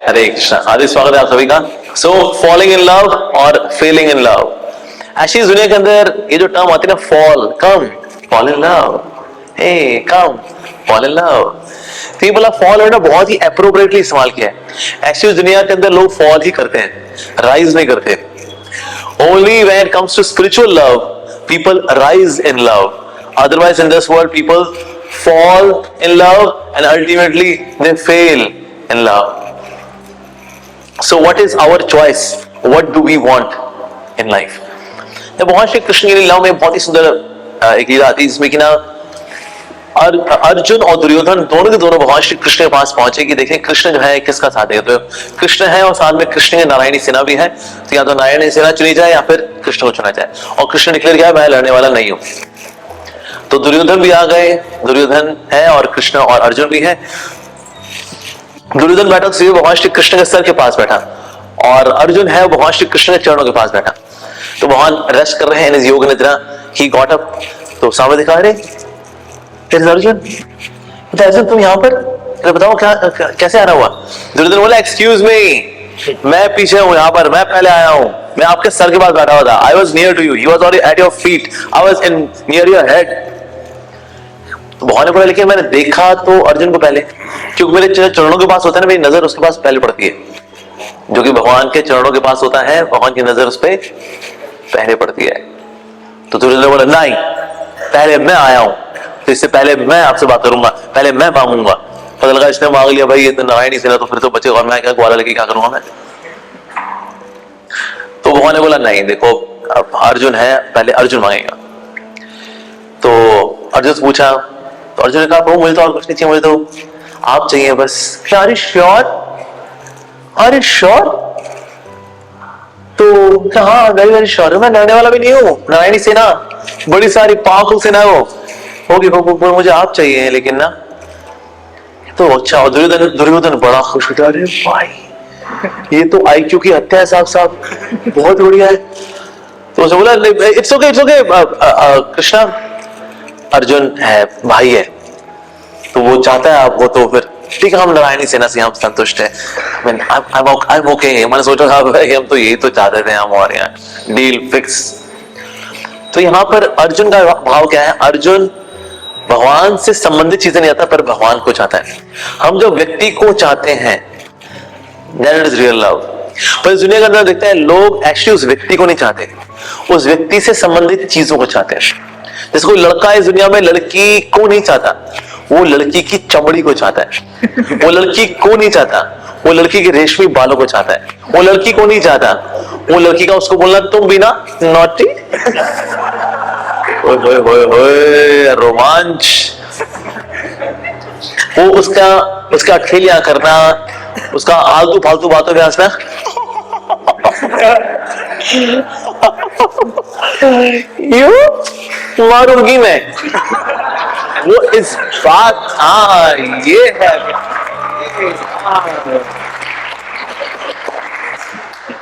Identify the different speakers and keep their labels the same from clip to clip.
Speaker 1: हरे कृष्णा, आदि स्वागत है आप सभी का। सो फॉलिंग इन लव और फेलिंग इन लव, ऐसी इस दुनिया के अंदर ये जो टर्म आती है ना, fall, come, fall in love, hey come, fall in love, तो ये बोला फॉल है ना, बहुत ही अप्रोप्रिएटली इस्तेमाल किया है। ऐसी इस दुनिया के अंदर लोग फॉल ही करते हैं, राइज नहीं करते। Only when it comes to spiritual love people rise in love, otherwise in this world people fall in love and ultimately they fail in love. So what is our choice? What do we want in life? भगवान श्री कृष्ण की लीला में बहुत ही सुंदर एक लीला आती है जिसमें कि ना अर्जुन और दुर्योधन दोनों के दोनों भगवान श्री कृष्ण के पास पहुंचे कि देखें कृष्ण जो है किसका साथ है। तो कृष्ण है और साथ में कृष्ण की नारायणी सेना भी है, तो या तो नारायणी सेना चुनी जाए या फिर कृष्ण को चुना जाए। और कृष्ण डिक्लेयर किया मैं लड़ने वाला नहीं हूं। तो दुर्योधन भी आ गए, दुर्योधन है और कृष्ण और अर्जुन भी है। दुर्योधन बैठा तो सीधे भगवान श्री कृष्ण के सर के पास बैठा और अर्जुन है भगवान श्री कृष्ण के चरणों के पास बैठा। तो भगवान रेस्ट कर रहे हैं इन इस योग निद्रा। ही गॉट अप, तो सामने दिखा रहे अर्जुन, अर्जुन तुम यहाँ पर, बताओ क्या कैसे आना हुआ। दुर्योधन बोला एक्सक्यूज मी, मैं पीछे हूँ यहाँ पर, मैं पहले आया हूँ, मैं आपके सर के पास बैठा हुआ था। I was near to you, he was already at your feet, I was in near your head. भगवान ने बोला लेकिन मैंने देखा तो अर्जुन को पहले, क्योंकि मेरे चरणों के पास होता है ना, मेरी नजर उसके पास पहले पड़ती है। जो कि भगवान के चरणों के पास होता है, भगवान की नजर उस पर पहले पड़ती है। तो दुर्योधन ने बोला नहीं, पहले मैं आया हूं, तो इससे पहले मैं आपसे बात करूंगा, पहले मैं मांगूंगा। पता लगा इसने मांग लिया भाई, ये तो नारायणी सेना, तो फिर तो बचेगा और मैं क्या ग्वाला लेके क्या करूंगा मैं। तो भगवान ने बोला नहीं, देखो अब अर्जुन है, पहले अर्जुन मांगेगा। तो अर्जुन से पूछा, तो अर्जुन ने कहा प्रभु मुझे तो और कुछ नहीं चाहिए, मुझे तो आप चाहिए बस। अरे श्योर, अरे श्योर, तो हाँ वेरी वेरी श्योर, मैं लड़ने वाला भी नहीं हूँ, नारायणी सेना बड़ी सारी पावरफुल सेना है वो होगी, मुझे आप चाहिए लेकिन ना। तो अच्छा, दुर्योधन बड़ा खुश होता है, अरे भाई ये तो आईक्यू की हत्या है साहब साहब, बहुत बढ़िया है। तो उसे बोला it's okay, it's okay Krishna, Arjun है भाई है, तो वो चाहता है आप, वो तो फिर ठीक है, हम नारायणी सेना से हम संतुष्ट है। I'm okay, मैंने सोचा था भाई हम तो यही तो चाहते थे, हम और यहाँ डील फिक्स। तो यहाँ पर अर्जुन का भाव क्या है, अर्जुन भगवान से संबंधित चीजें नहीं आता पर भगवान को चाहता है। हम जो व्यक्ति को चाहते हैं that is real love। पर इस दुनिया के अंदर देखते हैं लोग एक्चुअली उस व्यक्ति को नहीं चाहते, उस व्यक्ति से संबंधित चीजों को चाहते हैं। जैसे कोई लड़का इस दुनिया में लड़की को नहीं चाहता, वो लड़की की चमड़ी को चाहता है। वो लड़की को नहीं चाहता, वो लड़की के रेशमी बालों को चाहता है। वो लड़की को नहीं चाहता, वो लड़की का उसको बोलना तुम भी ना नॉटी, ओए होए होए रोमांच, वो उसका खेलिया करना, उसका आलतू फालतू बातों पे हंसना, यू मारूंगी मैं, वो इस बात, हाँ ये है।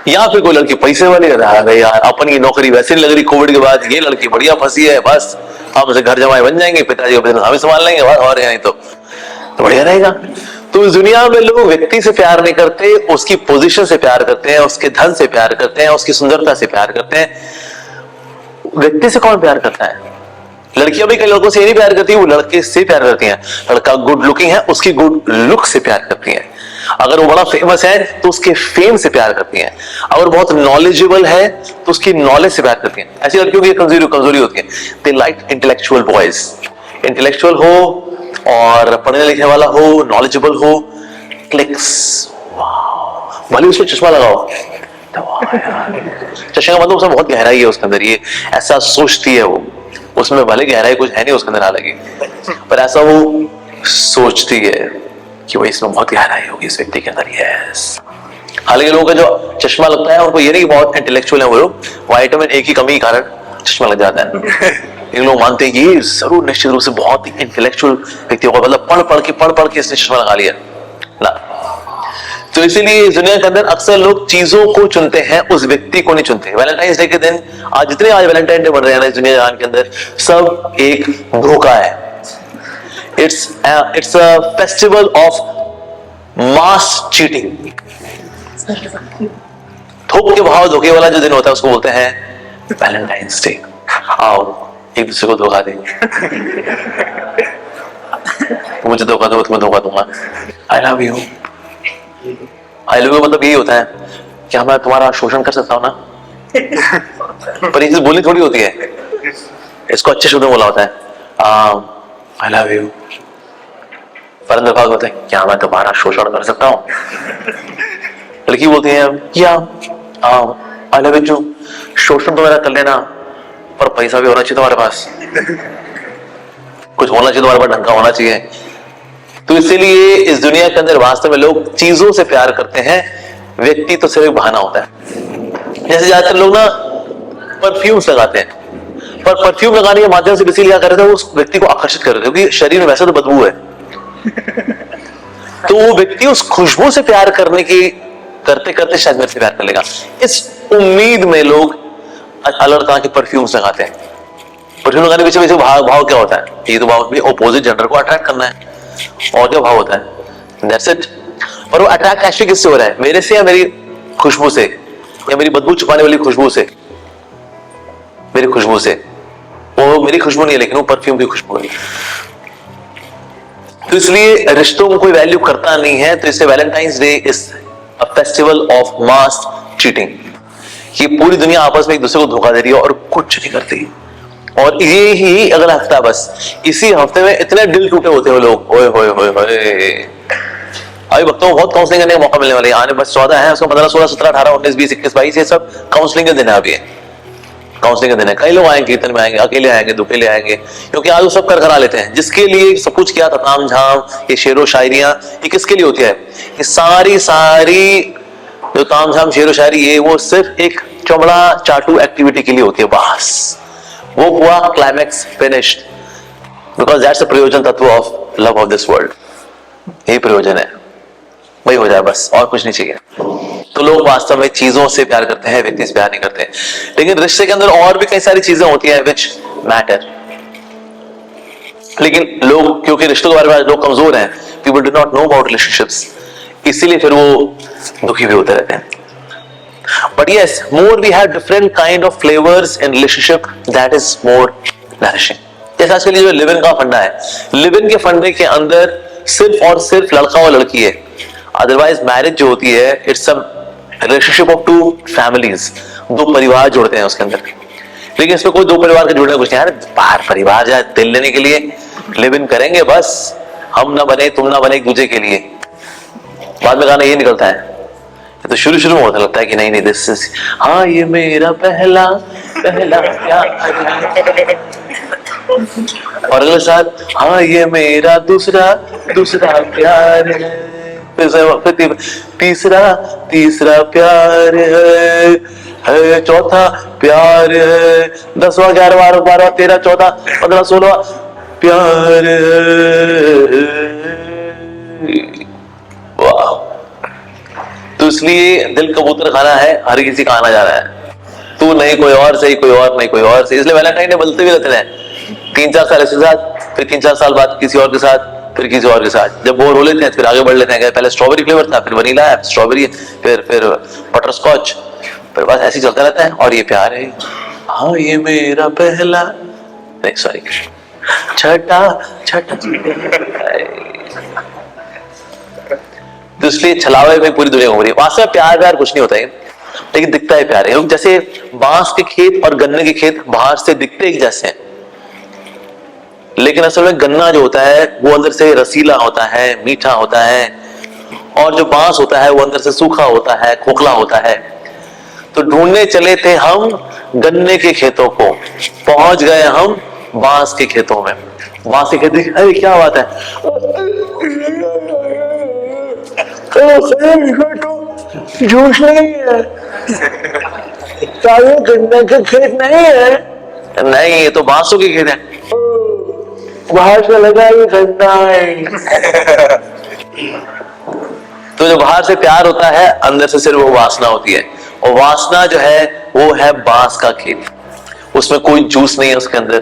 Speaker 1: या फिर कोई लड़की पैसे वाली है यार, अपन की नौकरी वैसे नहीं लग रही कोविड के बाद, ये लड़की बढ़िया फंसी है, बस हम उसे घर जमाए बन जाएंगे, पिताजी का बिजनेस हम ही संभाल लेंगे और यहाँ तो बढ़िया रहेगा। तो इस दुनिया में लोग व्यक्ति से प्यार नहीं करते, उसकी पोजीशन से प्यार करते हैं, उसके धन से प्यार करते हैं, उसकी सुंदरता से प्यार करते हैं। व्यक्ति से कौन प्यार करता है? लड़कियां भी कई लोगों से नहीं प्यार करती, वो लड़के से प्यार करती हैं। लड़का गुड लुकिंग है, उसकी गुड लुक से प्यार करती हैं। अगर वो बड़ा फेमस है तो उसके फेम से प्यार करती हैं। अगर बहुत नॉलेजेबल है तो उसकी नॉलेज से प्यार करती हैं। ऐसी लड़कियों की कमजोरी होती है, they like intellectual boys, intellectual हो और पढ़ने लिखने वाला हो, नॉलेजेबल हो, क्लिक्स, भले उसको चश्मा लगाओ, चश्मे का मतलब उसमें बहुत गहराई है उसके अंदर, ये ऐसा सोचती है वो, उसमें भले गहराई कुछ है नहीं उसके अंदर हालांकि, पर ऐसा वो सोचती है कि भाई इसमें बहुत गहराई होगी इस व्यक्ति के अंदर। यस, हालांकि लोगों का जो चश्मा लगता है उनको ये नहीं कि बहुत इंटेलेक्चुअल है वो लोग, विटामिन ए की कमी के कारण चश्मा लग जाता है। इन लोग मानते हैं कि ये जरूर निश्चित रूप से बहुत ही इंटेलेक्चुअल व्यक्ति होगा, मतलब पढ़ पढ़ के इसने चश्मा लगा लिया ना। तो इसीलिए इस दुनिया के अंदर अक्सर लोग चीजों को चुनते हैं, उस व्यक्ति को नहीं चुनते। वैलेंटाइंस डे के दिन आज जितने आज वैलेंटाइन डे बन रहे हैं ना इस दुनिया के अंदर, सब एक धोखा है। It's a festival of mass cheating, थोक के भाव धोखे वाला जो दिन होता है उसको बोलते हैं वैलेंटाइंस डे। आओ एक दूसरे को धोखा देंगे, मुझे धोखा दो तुम्हें धोखा दूंगा। आई love you, I love you मतलब यही होता है कि मैं तुम्हारा शोषण कर सकता हूं ना, पर ये चीज बोली थोड़ी होती है, इसको अच्छे शब्दों में बोला होता है आई लव यू। पर अंदर भाग होता है क्या मैं तुम्हारा शोषण कर सकता हूं। लड़की बोलती है क्या आई लव यू, शोषण तो मेरा कर लेना पर पैसा भी होना चाहिए तुम्हारे पास, कुछ होना चाहिए तुम्हारे पास, ढंग का होना चाहिए। तो इसीलिए इस दुनिया के अंदर वास्तव में लोग चीजों से प्यार करते हैं, व्यक्ति तो सिर्फ बहाना होता है। जैसे ज्यादातर लोग ना परफ्यूम्स लगाते हैं, पर परफ्यूम लगाने के माध्यम से इसीलिए क्या कर रहे थे, उस व्यक्ति को आकर्षित कर रहे थे क्योंकि शरीर में वैसे तो बदबू है। तो वो व्यक्ति उस खुशबू से प्यार करने की करते करते शायद मेरे से प्यार कर लेगा, इस उम्मीद में लोग अलग तरह के परफ्यूम्स लगाते हैं। परफ्यूम लगाने के पीछे भाव क्या होता है, ये तो भाव ऑपोजिट जेंडर को अट्रैक्ट करना है, और क्या भाव होता है, दैट्स इट। पर वो अट्रैक्ट एक्चुअली किससे हो रहा है, मेरे से या मेरी खुशबू से, या मेरी बदबू छुपाने वाली खुशबू से, मेरी खुशबू से। वो मेरी खुशबू नहीं है लेकिन वो परफ्यूम की खुशबू है। तो इसलिए रिश्तों को कोई वैल्यू करता नहीं है। तो इससे Valentine's day is a festival of mass cheating, कि पूरी दुनिया आपस में एक दूसरे को धोखा दे रही है और कुछ नहीं करती। और ये ही अगला हफ्ता, बस इसी हफ्ते में इतने दिल टूटे होते हैं लोग, ओए होए होए होए। अभी भक्तों को बहुत काउंसलिंग करने का मौका मिलने वाला है, आने बस 14 है, उसको 15, 16, 17, 18, 19, 20, 21, 22 ये सब काउंसलिंग के दिन है। अभी काउंसलिंग के दिन है, कई लोग आएंगे, कीर्तन में आएंगे, अकेले आएंगे, दुकेले आएंगे, क्योंकि आज वो सब कर करा लेते हैं। जिसके लिए सब कुछ किया था, ताम झाम, ये शेरो शायरियां, ये किसके लिए होती है, ये सारी जो ताम झाम शेरो शायरी, ये वो सिर्फ एक चमड़ा चाटू एक्टिविटी के लिए होती है। बस वो हुआ climax, finished, because that's the प्रयोजन तत्व of love of this world. यही प्रयोजन है, वही हो जाए बस, और कुछ नहीं चाहिए। तो लोग वास्तव में चीजों से प्यार करते हैं, व्यक्ति से प्यार नहीं करते। लेकिन रिश्ते के अंदर और भी कई सारी चीजें होती हैं विच मैटर। लेकिन लोग, क्योंकि रिश्तों के बारे में लोग कमजोर हैं, people do not know about relationships, इसीलिए फिर वो दुखी भी होते रहते हैं। But yes, more we have different kind of flavors in relationship, that is more nourishing. जैसे आजकल जो लिव इन का फंडा है, लिव इन के फंडे के अंदर सिर्फ और सिर्फ लड़का और लड़की है। अदरवाइज मैरिज जो होती है, it's a relationship of two families, दो परिवार जुड़ते हैं उसके अंदर। लेकिन इसमें कोई दो परिवार के जुड़ने कुछ नहीं है, बाहर परिवार जाए दिल लेने के लिए लिव इन करेंगे, बस हम ना बने तुम ना बने एक दूसरे के लिए। बाद में गाना ये निकलता है, तो शुरू में होता लगता है कि नहीं दिस इज, हाँ ये मेरा पहला प्यार, और अगले साथ हाँ ये मेरा दूसरा प्यार है, तीसरा प्यार है, चौथा प्यार है, 10वां 11वां 12वां 13 14 15 16वां प्यार है। वाह। तो इसलिए दिल कबूतर खाना है, हर किसी का आना जा रहा है, तू नहीं कोई और सही, कोई और नहीं कोई और सही। इसलिए वैलेंटाइन डे बदलते भी रहते हैं, 3-4 साल इसके साथ, फिर 3-4 साल बाद किसी और के साथ, फिर किसी और के साथ। जब बोर हो लेते हैं फिर आगे बढ़ लेते हैं, पहले स्ट्रॉबेरी फ्लेवर था, फिर वनीला है, स्ट्रॉबेरी, फिर बटर स्कॉच, फिर बस ऐसे ही चलता रहता है। और ये प्यार है, हाँ ये मेरा पहला, नहीं सॉरी, छठा। तो इसलिए छलावे में पूरी दुनिया घूम रही है। वास्तव में प्यार कुछ नहीं होता है, लेकिन दिखता है प्यार है। लोग जैसे बांस के खेत और गन्ने के खेत बाहर से दिखते एक जैसे हैं, लेकिन असल में गन्ना जो होता है वो अंदर से रसीला होता है, मीठा होता है, और जो बांस होता है वो अंदर से सूखा होता है, खोखला होता है। तो ढूंढने चले थे हम गन्ने के खेतों को, पहुंच गए हम बांस के खेतों में। बांस के खेत, अरे क्या बात है, जूस नहीं है, गन्ने के खेत नहीं है, नहीं ये तो बांसों के खेत है, बाहर से लगा ये गन्ना है। तो जो बाहर से प्यार होता है, अंदर से सिर्फ वो वासना होती है, और वासना जो है वो है बांस का खेत। उसमें कोई जूस नहीं है उसके अंदर,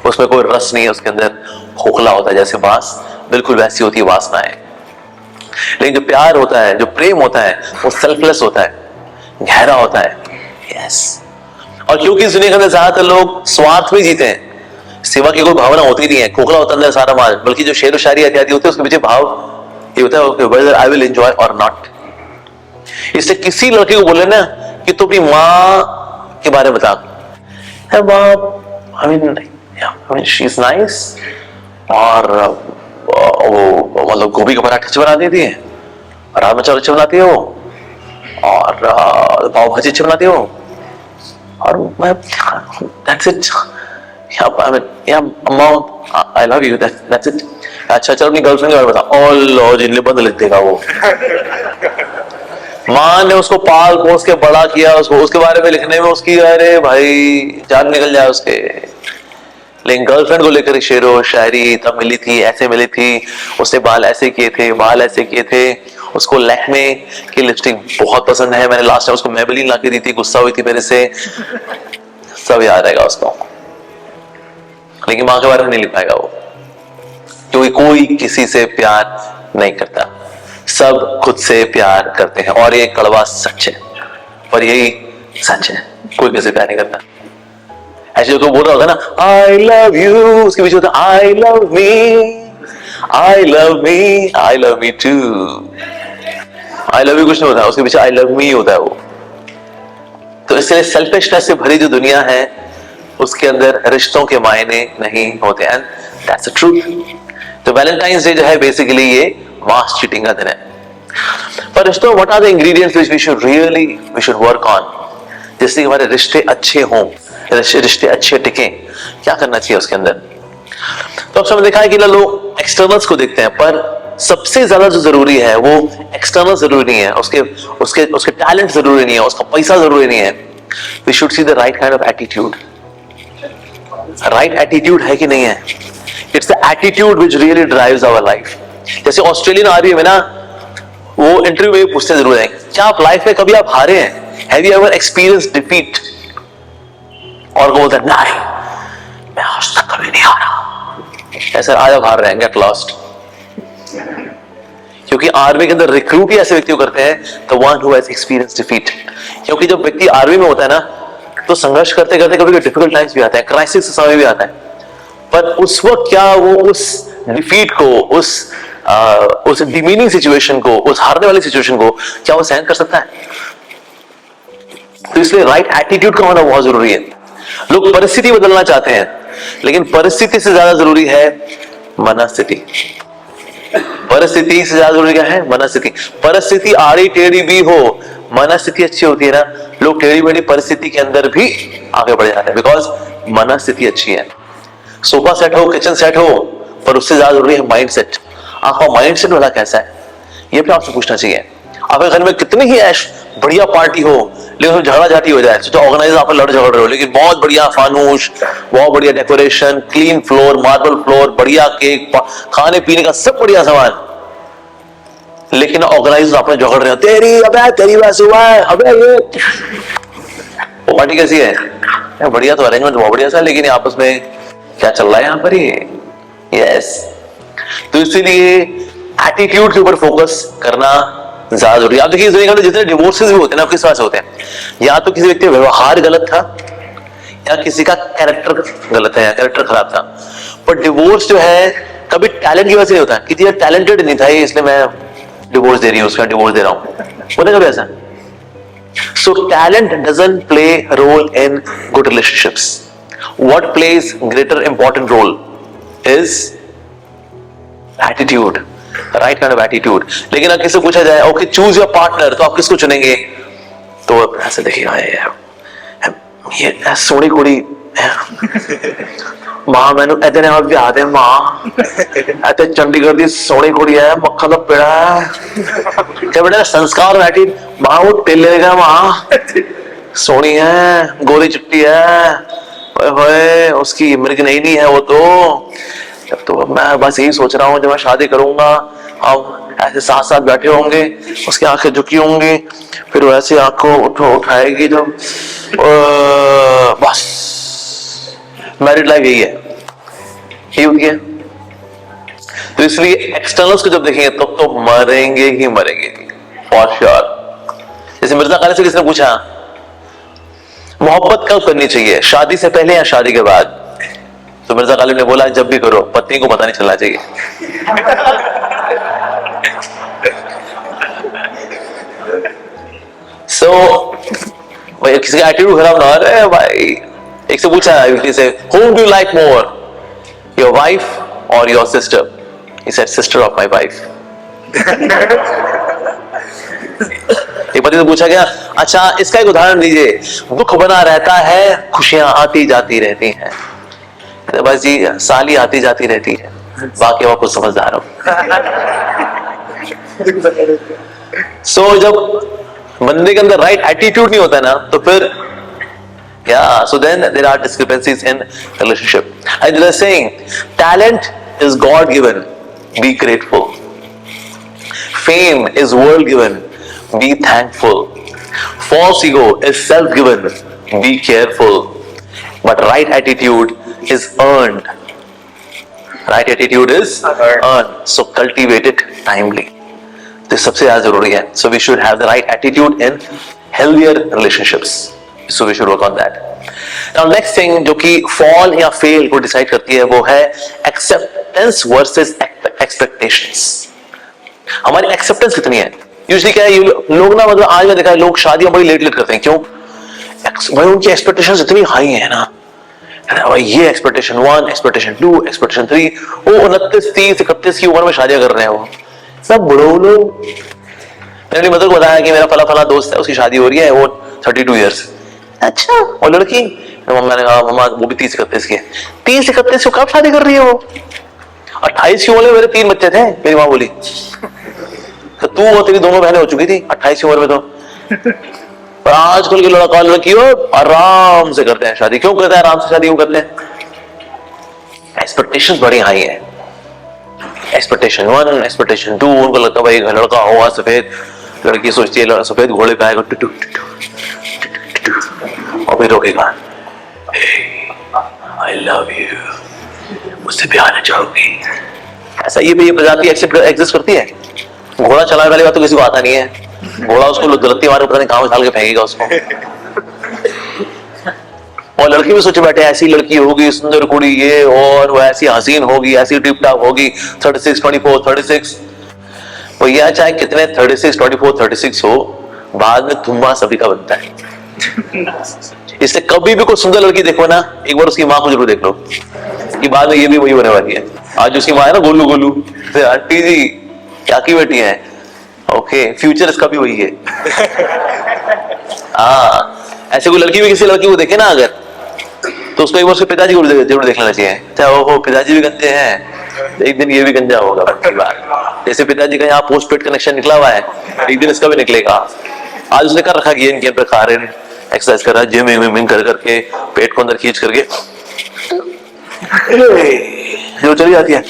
Speaker 1: उसमें कोई रस नहीं है उसके अंदर, खोखला होता है जैसे बांस, बिल्कुल वैसी होती है वासनाएं। लेकिन जो प्यार होता है, जो प्रेम होता है, वो सेल्फलेस होता है, गहरा होता है। यस। और क्योंकि इस दुनिया के अंदर ज्यादातर लोग स्वार्थ में जीते हैं, सेवा की कोई भावना होती नहीं है, खोखला होता अंदर सारा माल, बल्कि जो शेर व शायरी इत्यादि होती है उसके पीछे भाव ये होता है whether I will enjoy or not। इससे किसी लड़के को बोले ना कि तू अपनी माँ के बारे में बता, I mean she's nice, और वो मतलब गोभी का पराठा अच्छे बना देती है, राजमा चावल अच्छे बनाती है वो, और पाव भाजी अच्छे बनाती है वो, और मैं that's it। Yeah, mom, I love you, that's it। अच्छा चलो अपनी गर्लफ्रेंड के बारे में बता। ओ लो जी, निबंध लिख देगा वो। माँ ने उसको पाल पोस के बड़ा किया, उसको उसके बारे में लिखने में उसकी अरे भाई जान निकल जाए उसके। लेकिन गर्लफ्रेंड को लेकर शेरो शायरी तब मिली थी, ऐसे मिली थी, उसने बाल ऐसे किए थे, बाल ऐसे किए थे, उसको लैक्मे की लिपस्टिक बहुत पसंद है, मैंने लास्ट टाइम उसको मेबेलिन ला के दी थी, गुस्सा हुई थी मेरे से, सब याद रहेगा उसको। लेकिन माँ के बारे में नहीं लिख पाएगा वो, क्योंकि कोई किसी से प्यार नहीं करता, सब खुद से प्यार करते हैं। और ये कड़वा सच है, पर यही सच है, कोई किसी से प्यार नहीं करता। ऐसे तो बोल रहा होगा ना आई लव यू, उसके पीछे होता I love me, I love me, I love me too. I love you कुछ नहीं होता, उसके पीछे आई लव मी होता है वो। तो इसलिए सेल्फिशनेस से भरी जो दुनिया है उसके अंदर रिश्तों के मायने नहीं होते, एंड दैट्स द ट्रूथ। तो वैलेंटाइंस डे जो है बेसिकली ये मास चीटिंग का दिन है। पर रिश्तों what are the ingredients which we should work on, जिससे हमारे रिश्ते अच्छे हों, रिश्ते अच्छे टिके, क्या करना चाहिए उसके अंदर। तो अब हमने देखा है कि लोग एक्सटर्नल्स को देखते हैं, पर सबसे ज्यादा जो जरूरी है वो एक्सटर्नल जरूरी नहीं है, उसके टैलेंट जरूरी नहीं है, उसका पैसा जरूरी नहीं है। We should see the right kind of attitude. Right attitude है कि नहीं है, it's the attitude which really drives our life. जैसे ऑस्ट्रेलियन आर्मी में ना वो इंटरव्यू में पूछते जरूर हैं, क्या आप लाइफ में कभी आप हारे हैं, have you ever experience defeat, और वो बोलता है नहीं मैं आज तक कभी नहीं हारा। ऐसा आज आप हार रहे हैं, गेट लॉस्ट। क्योंकि आर्मी के अंदर रिक्रूट ही ऐसे व्यक्ति को करते हैं, the one who has experience defeat. क्योंकि जब व्यक्ति आर्मी में होता है ना तो संघर्ष करते करते कभी डिफिकल्ट टाइम्स भी आता है, क्राइसिस का समय भी आता है, पर उस वक्त क्या वो उस डिफीट को, उस डिमीनिंग सिचुएशन को, उस हारने वाली सिचुएशन को क्या वो सहन कर सकता है? तो इसलिए राइट एटीट्यूड का होना बहुत जरूरी है। लोग परिस्थिति बदलना चाहते हैं, लेकिन परिस्थिति से ज्यादा जरूरी है मनस्थिति। परिस्थिति से ज्यादा जरूरी क्या है? मनस्थिति। परिस्थिति आड़ी टेढ़ी भी हो, मनस्थिति अच्छी होती है ना, लोग टेढ़ी मेढ़ी परिस्थिति के अंदर भी आगे बढ़ जाते हैं, बिकॉज मनस्थिति अच्छी है। सोफा सेट हो, किचन सेट हो, पर उससे ज्यादा जरूरी है माइंड सेट। आपका माइंड सेट वाला कैसा है, ये भी आपसे पूछना चाहिए। आपके घर में कितनी ही ऐश बढ़िया पार्टी हो, लेकिन उसमें झगड़ा झाटी हो जाए, तो ऑर्गेनाइजर आप लड़ झगड़ रहे हो, लेकिन बहुत बढ़िया फानूश, बहुत बढ़िया decoration, clean floor, marble floor, बढ़िया केक, खाने पीने का सब बढ़िया सामान, लेकिन ऑर्गेनाइजर आपने झगड़ रहे हो, तेरी वैसे हुआ है, अबे ये वो पार्टी कैसी है? बढ़िया तो अरेंजमेंट बहुत बढ़िया सा, लेकिन आपस में क्या चल रहा है यहाँ पर? यस। तो इसीलिए एटीट्यूड के ऊपर फोकस करना ज्यादा जरूरी है। आप देखिए जितने डिवोर्सेस भी होते हैं ना, किस वजह से होते हैं? या तो किसी व्यक्ति का व्यवहार गलत था, या किसी का कैरेक्टर गलत है, या कैरेक्टर खराब था। पर डिवोर्स जो है कभी टैलेंट की वजह से नहीं होता, कि ये टैलेंटेड नहीं था इसलिए मैं डिवोर्स दे रही हूँ, उसका डिवोर्स दे रहा हूँ, होता कभी ऐसा? So talent doesn't play role in good relationships. What plays greater important role is attitude, right kind of attitude। लेकिन अगर किसी से पूछा जाए ओके चूज योर पार्टनर, तो आप किसको चुनेंगे? तो ऐसे देखिएगा ये सोनी कुड़ी मां मैनू इतने नाल विआह दे, मां इतने चंडीगढ़ दी सोनी कुड़ी है, मक्खन दा पेड़ा क्या बेटा संस्कार बैठी, मां वो टेले का, मां सोनी है, गोरी चिट्टी है, ओए उसकी मृग नहीं है वो तो मैं बस यही सोच रहा हूँ जब मैं शादी करूंगा अब ऐसे साथ साथ बैठे होंगे, उसकी आंखें झुकी होंगी, फिर वो ऐसे आंखों उठाएगी जब, बस मैरिड लाइफ यही है, यही होती है। तो इसलिए एक्सटर्नल्स को जब देखेंगे तब तो मरेंगे ही मरेंगे फॉर श्योर। जैसे मिर्जा गालिब से किसने पूछा मोहब्बत कब करनी चाहिए, शादी से पहले या शादी के बाद? तो मिर्जा गालिब ने बोला जब भी करो, पत्नी को पता नहीं चलना चाहिए। भाई किसी का एटीट्यूड खराब ना हो रहा है भाई। एक से पूछा से whom do you like more, your wife or your sister? He said sister of my wife. एक पति से पूछा गया अच्छा इसका एक उदाहरण दीजिए, दुख बना रहता है खुशियां आती जाती रहती हैं। बस जी साली आती जाती रहती है, बाकी और कुछ समझदार हो। सो जब बंदे के अंदर राइट एटीट्यूड नहीं होता ना तो फिर so then there are discrepancies in relationship. And they are saying talent is God given, be grateful. Fame is world given, be thankful. False ego is self given, be careful. But right attitude is earned. Right attitude is earned. So cultivate it timely. तो सबसे ज्यादा जरूरी है। So we should have the right attitude in healthier relationships. So we should work on that. Now next thing जो कि fall या fail को decide करती है वो है acceptance versus expectations. हमारी acceptance कितनी है? Usually क्या है लोग ना मतलब आज मैं देखा है लोग शादियां बड़ी लेट करते हैं। क्यों? भाई उनकी expectations इतनी high है ना, भाई ये expectation 1, expectation 2, expectation 3, वो 29, 30, 31 की उम्र में शादियां कर रहे हैं वो सब बड़ो लोग। मैंने अपनी मदर को बताया कि मेरा फला फला दोस्त है उसकी शादी हो रही है, वो 32 ईयर्स। अच्छा और लड़की? मम्मा ने कहा मम्मा वो भी 30-31 की है। 30-31 को कब शादी कर रही है वो? 28 की उम्र में मेरे 3 बच्चे थे, मेरी माँ बोली। तो तू और तेरी दोनों बहनें हो चुकी थी 28 की उम्र में तो। पर आजकल के लड़का लड़की हो आराम से करते हैं शादी। क्यों करते हैं आराम से शादी? क्यों करते हैं? एक्सपेक्टेशंस बड़ी हाई है। एक्सपेक्टेशन 1, एक्सपेक्टेशन 2, उनको लगता है भाई लड़का होगा सफेद, लड़की सोचती है सफेद घोड़े पे आएगा टू और फिर रोकेगा आई लव यू, मुझसे प्यार है चाहोगी। ऐसा ये प्रजाति एग्जिस्ट करती है। घोड़ा चलाने वाली बात तो किसी को आता नहीं है। घोड़ा उसको गलती मारे पता नहीं कहां उछाल के फेंकेगा उसको। और लड़की भी सोचे बैठे ऐसी लड़की होगी सुंदर कुड़ी ये, और वो ऐसी हसीन होगी, ऐसी टिप टाप होगी, 36, 24, 36। भैया चाहे कितने 36, 24, 36 हो, बाद में तुम्बा सभी का बनता है। इससे कभी भी कोई सुंदर लड़की देखो ना, एक बार उसकी माँ को जरूर देख लो कि बाद में ये भी वही होने वाली है। आज उसकी माँ है ना गोलू गोलू, आंटी जी क्या की बेटी है, ओके फ्यूचर इसका भी वही है। हाँ ऐसे कोई लड़की भी किसी लड़की को देखे ना अगर, तो उसको एक बार उसके पिताजी को जरूर देख लेना चाहिए। चाहे वो पिताजी भी गंदे हैं, एक दिन ये भी गंजा होगा पक्की बात। जैसे पिताजी का यहाँ पोस्ट पेड कनेक्शन निकला हुआ है, एक दिन इसका भी निकलेगा। आज उसने कर रखा गेन गेन पे खा रहे, एक्सरसाइज कर रहा है, जिम कर करके पेट को अंदर खींच करके जो चली जाती है।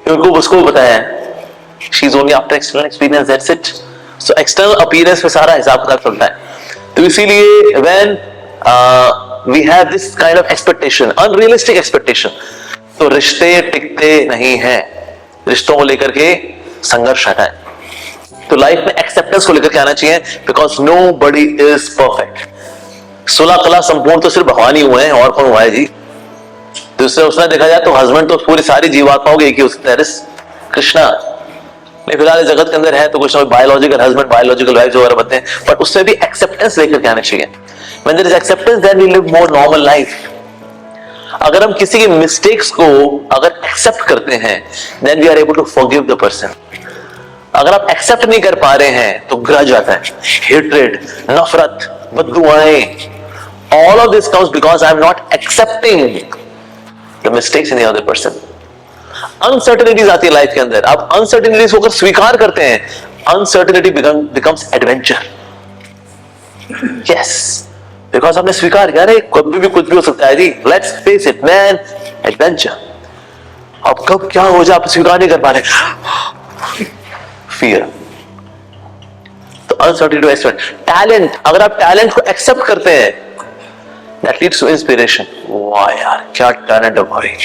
Speaker 1: उनको उसको बताया she is only after external experience, that's it. So external appearance पे सारा हिसाब किताब चलता है। तो इसीलिए when we have this kind of expectation, unrealistic expectation, तो रिश्ते टिकते नहीं हैं। रिश्तों को लेकर के संघर्ष आता है। तो लाइफ में एक्सेप्टेंस को लेकर के आना चाहिए, बिकॉज नोबडी इज परफेक्ट। 16 कला संपूर्ण तो सिर्फ भगवान ही हुए हैं, और कौन हुआ है जी? दूसरे उसने देखा जाए तो हस्बैंड तो पूरी सारी जीवात्माओं के एक ही होता है, कृष्णा। नहीं फिलहाल जगत के अंदर है तो कुछ बायोलॉजिकल हस्बैंड, बायोलॉजिकल वाइफ वगैरह बनते हैं, बट उससे भी एक्सेप्टेंस लेकर के आना चाहिए। When there is acceptance, then we live more normal life. अगर हम किसी के मिस्टेक्स को अगर एक्सेप्ट करते हैं, then we are able to forgive the person. अगर आप एक्सेप्ट नहीं कर पा रहे हैं तो ग्रज आता है, हेट्रेड, नफरत, बददुआएं, all of this comes because I am not accepting the mistakes in the other person. Uncertainties आती है लाइफ के अंदर, आप अनसर्टेनिटीज को अगर स्वीकार करते हैं, uncertainty becomes adventure. Yes. Because हमने स्वीकार किया कभी भी कुछ भी हो सकता है जी, let's face it man, adventure. अब कब क्या हो जाए आप स्वीकार नहीं कर पा रहे, फियर। तो अनसर्टेनिटी, टैलेंट, अगर आप टैलेंट को एक्सेप्ट करते हैं, दैट लीड्स टू इंस्पिरेशन। वाह यार क्या टैलेंट है भाई,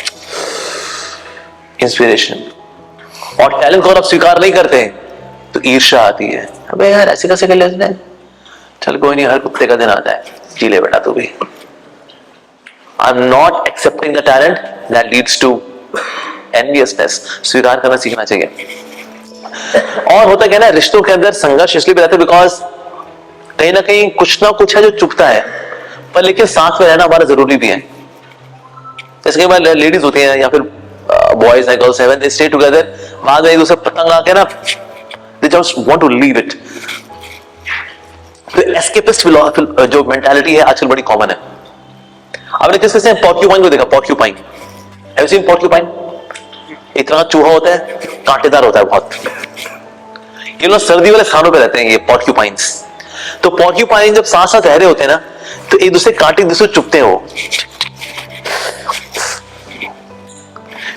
Speaker 1: इंस्पिरेशन। और टैलेंट को आप स्वीकार नहीं करते तो ईर्ष्या आती है, अबे यार ऐसे कैसे कर लेते हैं, चल कोई नहीं, हर कुत्ते का दिन आता है, जी ले बेटा तू भी। I'm not accepting the talent that leads to enviousness। स्वीकार करना सीखना चाहिए। और होता क्या ना, रिश्तों के अंदर संघर्ष इसलिए भी रहता है बिकॉज कहीं ना कहीं कुछ ना कुछ है जो चुभता है, पर लेकिन साथ में रहना हमारा जरूरी भी है। जैसे कई बार लेडीज होती हैं या फिर बॉयज है, गर्ल्स है, व्हेन दे स्टे टुगेदर, बाद में एक दूसरे पतंग आके ना दे just want to leave it. तो एस्केपिस्ट जो मेंटालिटी है आजकल बड़ी कॉमन है। आपने किससे पॉर्क्यूपाइन को देखा? Porcupine, have you seen porcupine? इतना चूहा होता है, कांटेदार होता है बहुत। ये लोग सर्दी वाले स्थानों पे रहते हैं ये पॉर्क्यूपाइंस। तो पॉर्क्यूपाइन जब साथ साथ रह रहे होते हैं ना, तो एक दूसरे कांटे एक दूसरे चुभते हैं वो।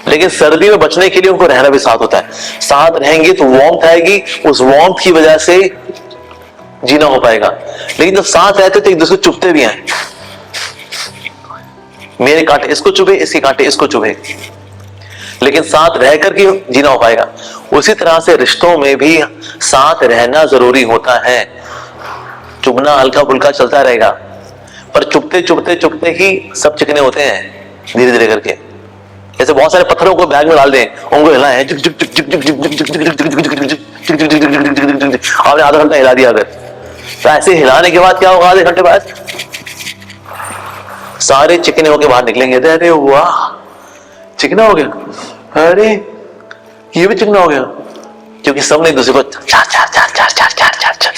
Speaker 1: लेकिन सर्दी में बचने के लिए उनको रहना भी साथ होता है। साथ रहेंगे तो वार्मथ आएगी, उस वार्मथ की वजह से जीना हो पाएगा। लेकिन जब साथ रहते तो एक दूसरे चुभते भी हैं, मेरे कांटे इसको चुभे, इसके कांटे इसको चुभे, लेकिन साथ रहकर के जीना हो पाएगा। उसी तरह से रिश्तों में भी साथ रहना जरूरी होता है। चुभना हल्का फुल्का चलता रहेगा, पर चुभते चुभते चुभते ही सब चिकने होते हैं धीरे धीरे करके। जैसे बहुत सारे पत्थरों को बैग में डाल दें, उनको हिलाएं, आपने आधा घंटा हिला दिया अगर, तो ऐसे हिलाने के बाद क्या होगा? आधे घंटे बाद सारे चिकने होके बाहर निकलेंगे। अरे वाह चिकना हो गया, अरे ये भी चिकना हो गया, क्योंकि सबने एक दूसरे को चार चार चार चार चार चार चार चार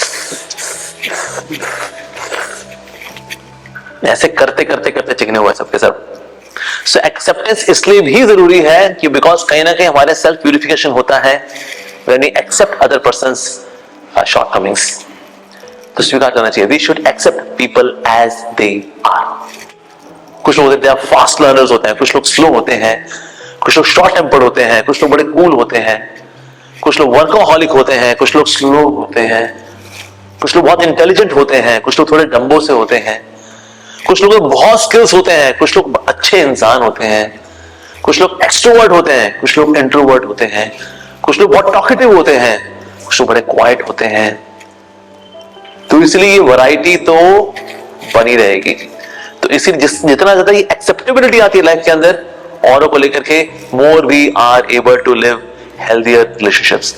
Speaker 1: ऐसे करते करते करते चिकने हुए सबके सब। सो एक्सेप्टेंस इसलिए भी जरूरी है कि बिकॉज कहीं ना कहीं हमारे सेल्फ प्यूरिफिकेशन होता है when we accept other persons shortcomings. तो स्वीकार करना चाहिए, we should accept people as they are. कुछ लोग होते हैं फास्ट लर्नर्स होते हैं, कुछ लोग स्लो होते हैं, कुछ लोग शॉर्ट टेम्पर्ड होते हैं, कुछ लोग बड़े कूल होते हैं, कुछ लोग वर्कोहॉलिक होते हैं, कुछ लोग स्लो होते हैं, कुछ लोग बहुत इंटेलिजेंट होते हैं, कुछ लोग थोड़े डम्बों से होते हैं, कुछ लोग बहुत स्किल्स होते हैं, कुछ लोग अच्छे इंसान होते हैं, कुछ लोग एक्सट्रोवर्ट होते हैं, कुछ लोग इंट्रोवर्ट होते हैं, कुछ लोग बहुत टॉकेटिव होते हैं, कुछ लोग बड़े क्वाइट होते हैं। तो इसलिए ये वैरायटी तो बनी रहेगी। तो इसीलिए जितना ज्यादा ये एक्सेप्टेबिलिटी आती है लाइफ के अंदर औरों को लेकर के, more we are able to live healthier relationships.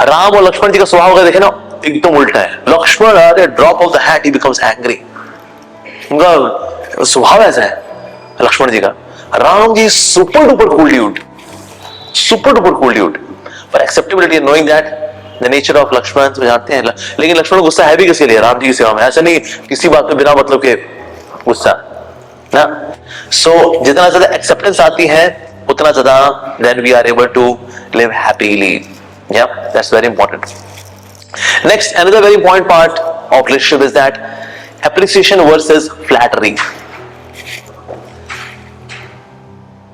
Speaker 1: Ram और लक्ष्मण जी का स्वभाव अगर देखें ना एकदम उल्टा है। Lakshman at drop of the hat he becomes angry, उनका स्वभाव ऐसा है लक्ष्मण जी का। Ram ji super duper cool dude, super duper cool dude, पर acceptability knowing that the nature of Lakshman तो जानते हैं। लेकिन लक्ष्मण गुस्सा है भी किसी लिए? राम जी की सेवा में। ऐसा नहीं किसी बात पे बिना मतलब के गुस्सा ना। सो जितना ज्यादा एक्सेप्टेंस आती है उतना ज्यादा then we are able to live happily. या that's very important. Next another very important part of relationship is that appreciation versus flattery.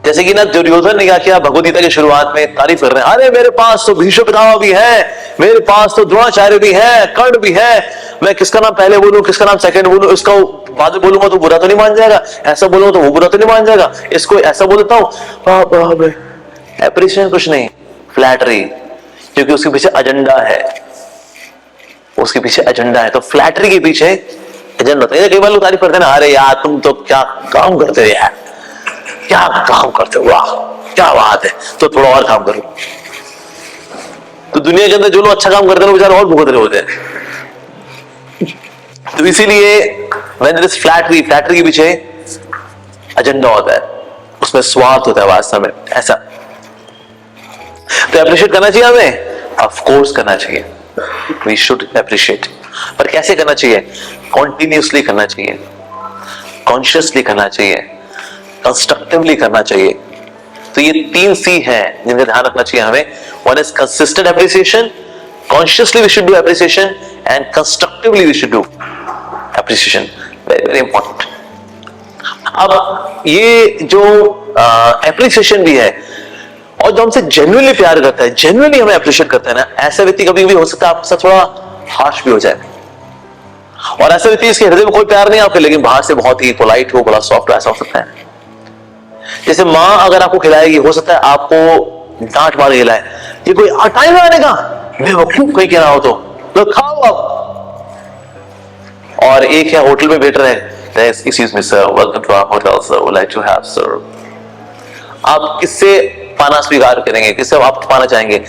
Speaker 1: जैसे कि ना दुर्योधन ने क्या किया, भगवद गीता की शुरुआत में तारीफ कर रहे हैं, अरे मेरे पास तो भीष्म पितामह भी है, मेरे पास तो द्रोणाचार्य भी है, कर्ण भी है, मैं किसका नाम पहले बोलूं किसका नाम सेकंड बोलूं, इसका बाद में बोलूंगा तो बुरा तो नहीं मान जाएगा, ऐसा बोलूंगा तो वो बुरा तो नहीं मान जाएगा, इसको ऐसा बोल देता हूं। एप्रिसिएशन कुछ नहीं, फ्लैटरी, क्योंकि उसके पीछे एजेंडा है, उसके पीछे एजेंडा है। तो फ्लैटरी के पीछे एजेंडा होता है। कई बार लोग तारीफ करते हैं ना, अरे यार तुम तो क्या काम करते हो यार, क्या काम करते हो, वाह क्या बात है, तो थोड़ा और काम करो। तो दुनिया के अंदर जो लोग अच्छा काम करते हैं वो बेचारे और भुगत रहे होते हैं। तो इसीलिए when there is flattery, flattery के पीछे एजेंडा होता है, उसमें स्वार्थ होता है वास्तव में ऐसा। तो अप्रिशिएट करना चाहिए हमें, ऑफ कोर्स करना चाहिए, वी शुड अप्रिशिएट। पर कैसे करना चाहिए? कॉन्टिन्यूसली करना चाहिए, कॉन्शियसली करना चाहिए, कंस्ट्रक्टिवली करना चाहिए। तो ये 3 सी है जिनका ध्यान रखना चाहिए हमें। One is consistent appreciation, consciously we should do appreciation, and constructively we should do appreciation. Very very important. अब ये जो एप्रिसिएशन भी है और जो हमसे जेन्युइनली प्यार करता है, जेन्युइनली हमें एप्रिशिएट करता है ना, ऐसा व्यक्ति कभी भी हो सकता है आपके साथ थोड़ा हार्श भी हो जाए। और ऐसा व्यक्ति इसके हृदय में कोई प्यार नहीं आपके, लेकिन बाहर से बहुत ही पोलाइट हो, बड़ा सॉफ्ट, ऐसा हो सकता है। जैसे माँ अगर आपको खिलाएगी, हो सकता है आपको डांट मार गेला है, ये कोई टाइम लगाने का, बेवकूफ कहीं कह रहा हो तो खाओ अब। और एक है होटल में वेटर है, excuse me sir, welcome to our hotel sir, would like to have sir. आप किससे पाना स्वीकार करेंगे, किससे आप पाना चाहेंगे,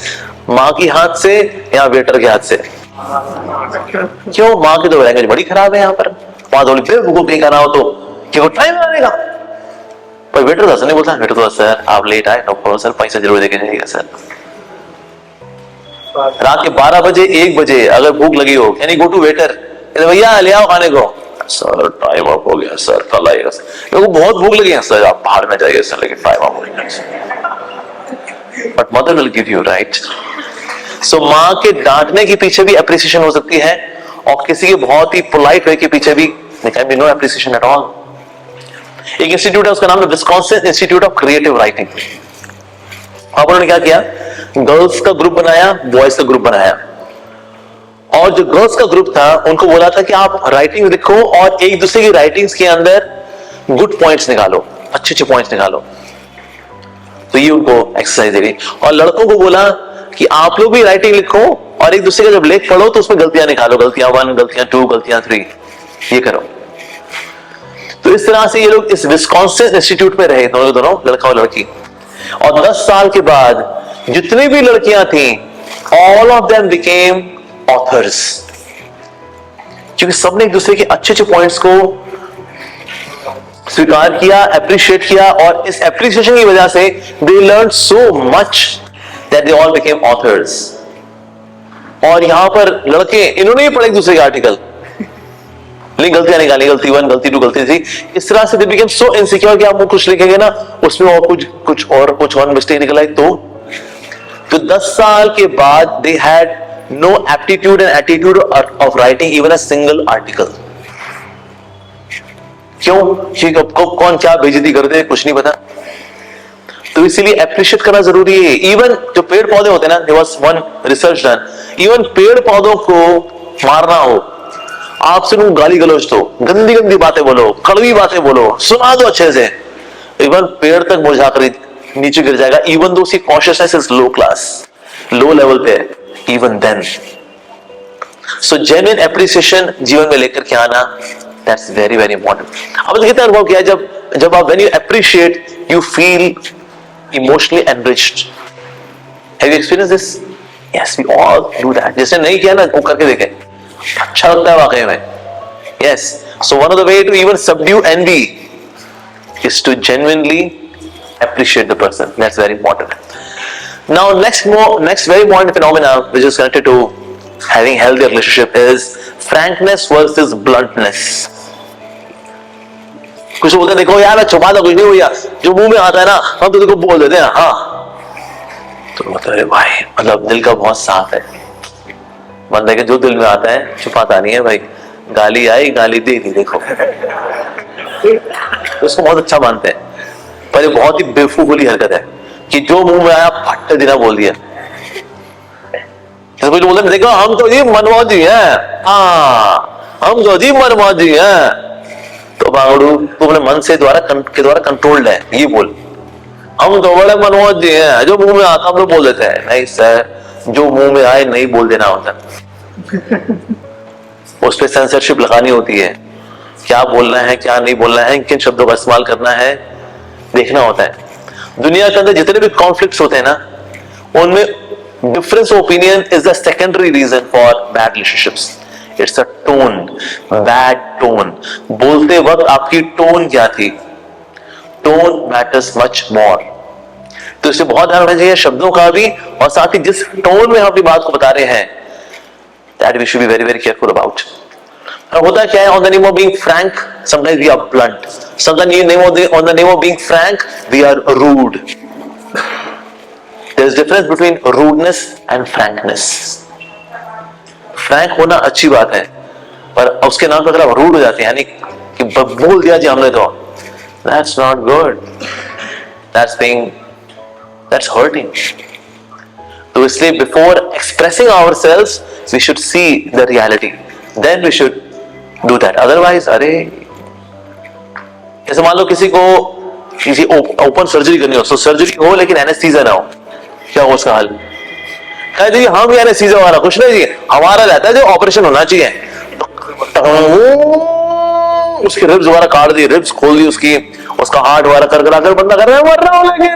Speaker 1: माँ की हाथ से या वेटर के हाथ से? क्यों? माँ की तो लैंग्वेज बड़ी खराब है यहाँ पर, माँ थोड़ी बेवकूफ कहीं करना हो तो कि वो टाइम लगेगा। पर वेटर तो नहीं बोलता, वेटर तो सर आप लेट आए, नो प्रॉब्लम सर, पैसा जरूर देके जाइएगा सर। रात के 12 बजे 1 बजे अगर भूख लगी हो, यानी गो टू वेटर, भैया ले आओ खाने को, सर टाइम अप हो गया सर, कल आइएगा सर, मेरे को बहुत भूख लगी है सर, आप बाहर में जाइए सर, लेकिन टाइम अप हो गया। But mother will give you right. So माँ के डांटने के पीछे भी एप्रिसिएशन हो सकती है, और किसी के बहुत ही पोलाइट वे के पीछे भी नो एप्रिसिएशन एट ऑल। एक इंस्टीट्यूट है, उसका नाम है Wisconsin institute of creative writing. अब उन्होंने क्या किया, गर्ल्स का ग्रुप बनाया, बॉयज का ग्रुप बनाया, और जो गर्ल्स का ग्रुप था उनको बोला था कि आप राइटिंग लिखो और एक दूसरे की राइटिंग्स के अंदर गुड पॉइंट्स निकालो, अच्छे अच्छे पॉइंट्स निकालो। तो ये उनको एक्सरसाइज दे गई। और लड़कों को बोला कि आप लोग भी राइटिंग लिखो और एक दूसरे का जब लेख पढ़ो तो उसमें गलतियां निकालो, गलतियां 1, गलतियां 2, गलतियां 3, ये करो। तो इस तरह से ये लोग इस विस्कॉन्सिन इंस्टीट्यूट में रहे, दोनों लड़का और लड़की। और 10 साल के बाद जितनी भी लड़कियां थी, all of them became authors, क्योंकि सबने एक दूसरे के अच्छे अच्छे पॉइंट्स को स्वीकार किया, अप्रिशिएट किया, और इस एप्रिसिएशन की वजह से they learn so much that they all became authors. और यहां पर लड़के, इन्होंने ही पढ़े एक दूसरे के आर्टिकल, लेकिन गलतियां निकाली, गलती 1, गलती 2, गलती 3, इस तरह से दे बिकेम सो इनसिक्योर कि आप कुछ लिखेंगे ना उसमें और कुछ और मिस्टेक निकल आई तो 10 साल के बाद they had no aptitude and attitude of writing even a single article. क्यों? क्योंकि कौन क्या बेइज्जती कर दे कुछ नहीं पता। तो इसीलिए एप्रिशिएट करना जरूरी है। इवन जो पेड़ पौधे होते हैं ना, there was one research done, even पेड़ पौधों को मारना हो, आपसे उनको गाली गलौज दो, गंदी गंदी बातें बोलो, कड़वी बातें बोलो, सुना दो अच्छे से, इवन पेड़ तक मुरझा कर नीचे गिर जाएगा, इवन दो उसकी consciousness is low class, low level पे, even then. So genuine appreciation जीवन में लेकर के आना, दैट्स वेरी वेरी इंपॉर्टेंट। अब कितना अनुभव किया, जब आप when you appreciate you feel emotionally enriched. Have you experience this? Yes, we all do that. जिसने नहीं किया ना वो करके देखे, अच्छा लगता है वाकई में। Yes, so one of the way to even subdue envy is to genuinely appreciate the person. That's very important. Now next very important phenomena which is connected to having healthy relationship is frankness versus bluntness. कुछ बोलते हैं, देखो यार मैं छुपाता कुछ नहीं भैया, जो मुंह में आता है ना हम तो देखो बोल देते हैं हाँ, तो मतलब भाई मतलब दिल का बहुत साफ है, बंदे के जो दिल में आता है छुपाता नहीं है भाई। गाली आई, गाली दे दी, देखो उसको बहुत अच्छा मानते हैं, पर ये बहुत ही बेवकूफ वाली हरकत है कि जो मुंह में आया फट देना बोल दिया। बोलते हैं देखो हम तो जी मनमौजी हैं, हाँ हम तो जी मनमौजी हैं, तो बांगड़ू तू अपने मन से द्वारा कंट्रोल्ड है, ये बोल हम तो बड़े मनमौजी हैं, जो मुंह में आता हम लोग बोल देते हैं। नहीं सर, जो मुंह में आए नहीं बोल देना होता, उस पर सेंसरशिप लगानी होती है, क्या बोलना है क्या नहीं बोलना है, किन शब्दों का इस्तेमाल करना है देखना होता है। दुनिया के अंदर जितने भी कॉन्फ्लिक्ट्स होते हैं ना, उनमें difference of opinion is the secondary reason for bad relationships. It's a tone, bad tone. बोलते वक्त आपकी टोन क्या थी, टोन मैटर्स मच मोर। तो इससे बहुत ध्यान रखना चाहिए शब्दों का भी, और साथ ही जिस टोन में हम अपनी बात को बता रहे हैं, that we should be very very careful about. होता क्या है, on the name of being frank, sometimes we are blunt. Sometimes on the name of being frank, we are rude. There is difference between rudeness and frankness. Frank होना अच्छी बात है, पर उसके नाम पर अगर आप rude हो जाते हैं, यानी कि बोल दिया जी हमने तो, that's not good. That's hurting. तो इसलिए before expressing ourselves, we should see the reality. Then we should do that. Otherwise, अरे जैसे मान लो किसी ओपन सर्जरी करनी हो, तो सर्जरी हो लेकिन एनेस्थीसिया ना हो, क्या हो उसका हल? कह जी हम यार सीधे वाला कुछ नहीं जी, हमारा रहता है जो ऑपरेशन होना चाहिए, उसकी रिब्स वगैरह काट दी, रिब्स खोल दी उसकी, उसका हार्ट वगैरह कर बंदा कर रहा है, मर रहा हूं। लेकिन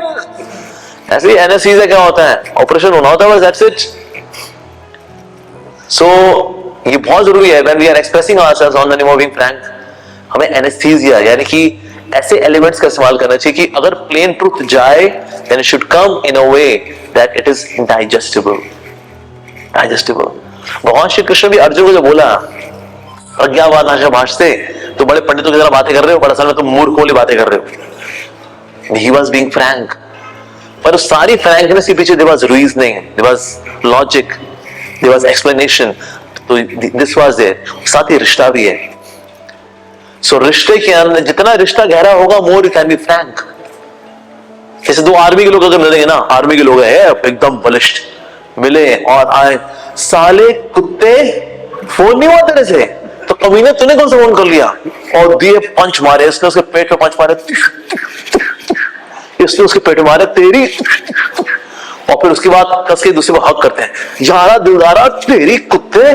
Speaker 1: ऐसे ही एनेस्थीसिया क्या होता है, ऑपरेशन होना होता है, बस दैट्स इट। सो ये बहुत जरूरी है when we are expressing ourselves on the name of being frank, हमें एनेस्थीसिया यानी कि ऐसे एलिमेंट्स का इस्तेमाल करना चाहिए कि अगर प्लेन ट्रूथ जाए then it should come in a way that it is digestible. भगवान श्री कृष्ण भी अर्जुन को जो बोला प्रज्ञावान नाशा भाषते, तो बड़े पंडितों की तरह बातें कर रहे हो, पर असल में तुम मूर्खों वाली बातें कर रहे हो। ही वॉज बीइंग फ्रैंक, पर उस सारी फ्रैंकनेस के पीछे there was reasoning, there was logic, there was explanation, तो दिस वाज देयर। साथ ही रिश्ता भी है। सो रिश्ते के अंदर जितना रिश्ता गहरा होगा, more you can be frank. जैसे दो आर्मी के लोग अगर मिलेंगे ना, आर्मी के लोग है एकदम बलिष्ठ, मिले और आए, साले कुत्ते फोन नहीं हुआ तेरे से, तो कमीने तूने कौन सा फोन कर लिया, और दिए पंच मारे, इसने उसके पेट पे पंच मारे, इसने उसके पेट में मारे तेरी, और फिर उसके बाद कस के दूसरे को हक करते हैं, यारा दिलदारा तेरी कुत्ते।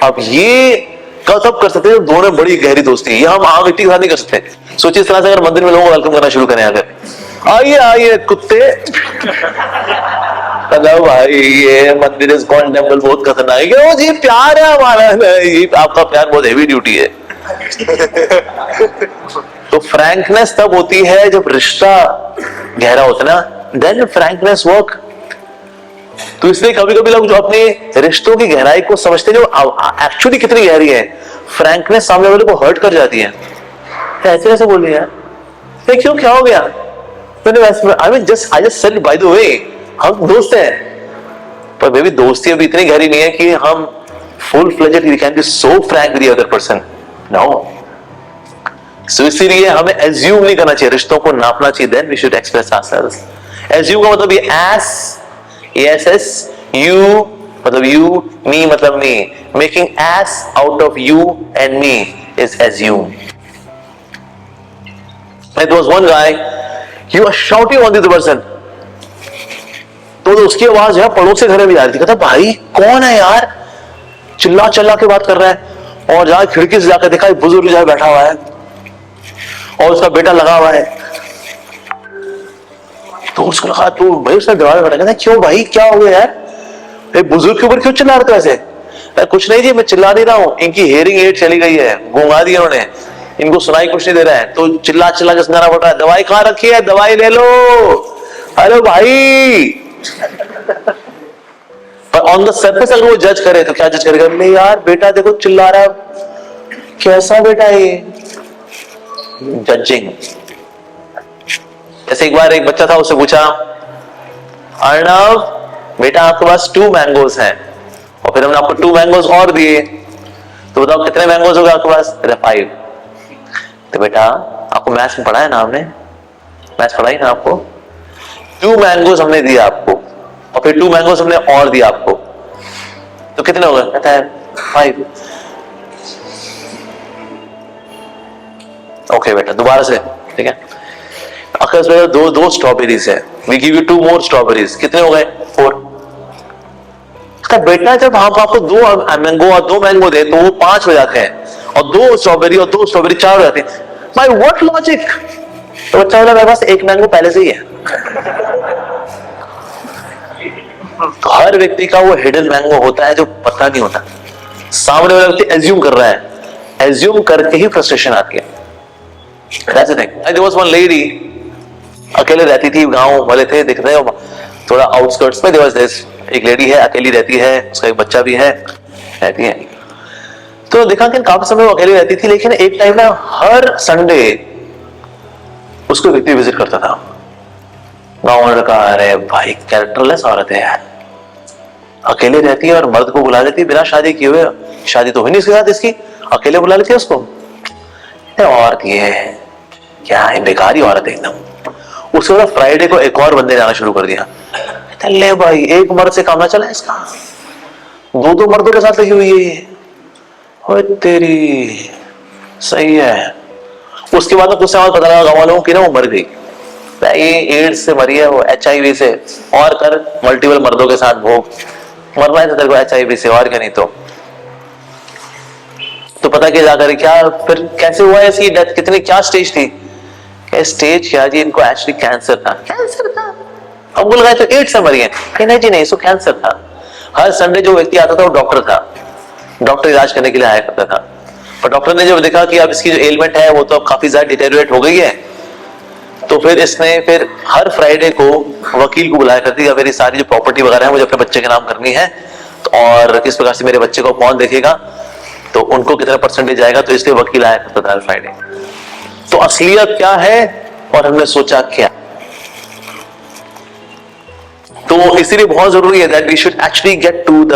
Speaker 1: अब ये कब कर सकते हैं, दोनों बड़ी गहरी दोस्ती, ये हम आम व्यक्ति के साथ नहीं कर सकते। सोचिए इस तरह से अगर मंदिर में लोगों को वेलकम करना शुरू करें, अगर आइए आइए कुत्ते, हेलो भाई, ये मंदिर इस कौन टेम्पल बहुत खतरनाक है, वो जी प्यार है हमारा, ये आपका प्यार बहुत हेवी ड्यूटी है। तो फ्रैंकनेस तब होती है जब रिश्ता गहरा होता है ना, देन फ्रैंकनेस वर्क। तो इसलिए कभी कभी लोग जो अपने रिश्तों की गहराई को समझते हैं, जो एक्चुअली कितनी गहरी है, फ्रैंकनेस सामने वाले को हर्ट कर जाती है। ऐसे ऐसे बोल रही है, क्यों, क्या हो गया? मैंने I just said by the way, हम दोस्त हैं, पर बेबी दोस्ती अभी इतनी गहरी नहीं है कि हम full fledged we can be so frank with the other person. No, so इसीलिए हमें एज्यूम नहीं करना चाहिए, रिश्तों को नापना चाहिए, then we should express ourselves. Assume का मतलब ये एस यू मतलब यू, मी मतलब me, making ass out of you and me is assume. There was one guy, he was shouting on the other person, तो उसकी आवाज है पड़ोसी घर में भी आ रही थी। कहता भाई कौन है यार, चिल्ला चिल्ला के बात कर रहा है, और जहां खिड़की से जाकर देखा एक बुजुर्ग जहां बैठा हुआ है और उसका बेटा लगा हुआ है, तो उसको लगा, तो भाई उसने दरवाजा बैठा, कहता क्यों भाई क्या हो गया यार, बुजुर्ग के ऊपर क्यों चिल्ला रहे थे ऐसे? कुछ नहीं जी, मैं चिल्ला नहीं रहा हूं, इनकी हियरिंग एड चली गई है, गूंगा दिया उन्होंने, इनको सुनाई कुछ नहीं दे रहा है, तो चिल्ला चिल्ला के सुनाना पड़ रहा है, दवाई कहां रखी है, दवाई ले लो। अरे भाई, पर ऑन द सरफेस अगर वो जज करे तो क्या जज करेगा, नहीं यार बेटा देखो चिल्ला रहा है, कैसा बेटा है ये, जजिंग। जैसे एक बार एक बच्चा था, उससे पूछा, अर्णव बेटा आपके पास 2 मैंगोज हैं, और फिर हमने आपको 2 मैंगोज और दिए, तो बताओ कितने मैंगोज होगा आपके पास? 5। तो बेटा आपको मैथ्स में पढ़ा है ना, हमने मैथ्स पढ़ाई ना आपको, 2 मैंगोज हमने दिया आपको, और फिर 2 मैंगोज हमने और दिया आपको, तो कितने हो गए? कहता है 5। ओके बेटा दोबारा से, ठीक है, अगर दो स्ट्रॉबेरीज है, we give you 2 more strawberries, कितने हो गए? 4। बेटा जब हम आपको 2 मैंगो और 2 मैंगो दे तो वो 5 हो जाते हैं, और 2 स्ट्रॉबेरी और 2 स्ट्रॉबेरी 4 हो जाते हैं, बाय व्हाट लॉजिक? तो बच्चा बोला मेरे पास 1 मैंगो पहले से ही है। तो हर व्यक्ति का वो हिडन मैंगो होता है जो पता नहीं होता, सामने वाला व्यक्ति एज्यूम कर रहा है, एज्यूम करके ही फ्रस्ट्रेशन आती है। That's the thing. There was one lady, अकेले रहती थी, गांव वाले थे, दिखते हैं थोड़ा आउटस्कर्ट्स में, there was this, एक लेडी है, अकेली रहती है, उसका एक बच्चा भी है, रहती है। तो देखा कि काफी समय वो अकेली रहती थी, लेकिन एक टाइम में हर संडे उसको व्यक्ति विजिट करता था। गांव वालों का, अरे भाई कैरेक्टरलेस औरत है यार, अकेले रहती है और मर्द को बुला लेती है बिना शादी किए हुए, शादी तो हुई नहीं इसके साथ इसकी, अकेले बुला लेती है उसको। औरत ये क्या है, बेकार ही औरत है एकदम। उसके बाद फ्राइडे को एक और बंदे जाना शुरू कर दिया, ले भाई एक मर्द से काम ना चला इसका, 2 मर्दों के साथ लगी हुई है ये, ओए तेरी, सही है। उसके बाद कुछ समय पता लगा गाँव वालों की ना वो मर गई, ये एड्स से मरी है, वो HIV से, और कर मल्टीपल मर्दों के साथ भोग, मरना है तो तेरे को HIV से, और क्या नहीं तो पता क्या जाकर क्या फिर कैसे हुआ इसकी डेथ, कितनी क्या स्टेज थी, स्टेज क्या जी, इनको एक्चुअली कैंसर था। हम बोल गए तो एड्स से मरी है, नहीं जी नहीं, इसको कैंसर था। हर संडे जो व्यक्ति आता था वो डॉक्टर था, डॉक्टर इलाज करने के लिए आया करता था, पर डॉक्टर ने जब देखा कि अब इसकी जो एलिमेंट है वो तो अब काफी ज्यादा डिटेरियोरेट हो गई है, तो फिर इसने फिर हर फ्राइडे को वकील को बुलाया करती है, मेरी सारी जो प्रॉपर्टी वगैरह है मुझे अपने बच्चे के नाम करनी है, और किस प्रकार से मेरे बच्चे को कौन देखेगा, तो उनको कितना परसेंटेज आएगा, तो इसलिए वकील आया करता था हर फ्राइडे। तो असलियत क्या है और हमने सोचा क्या, तो इसीलिए बहुत जरूरी है that we should actually get to the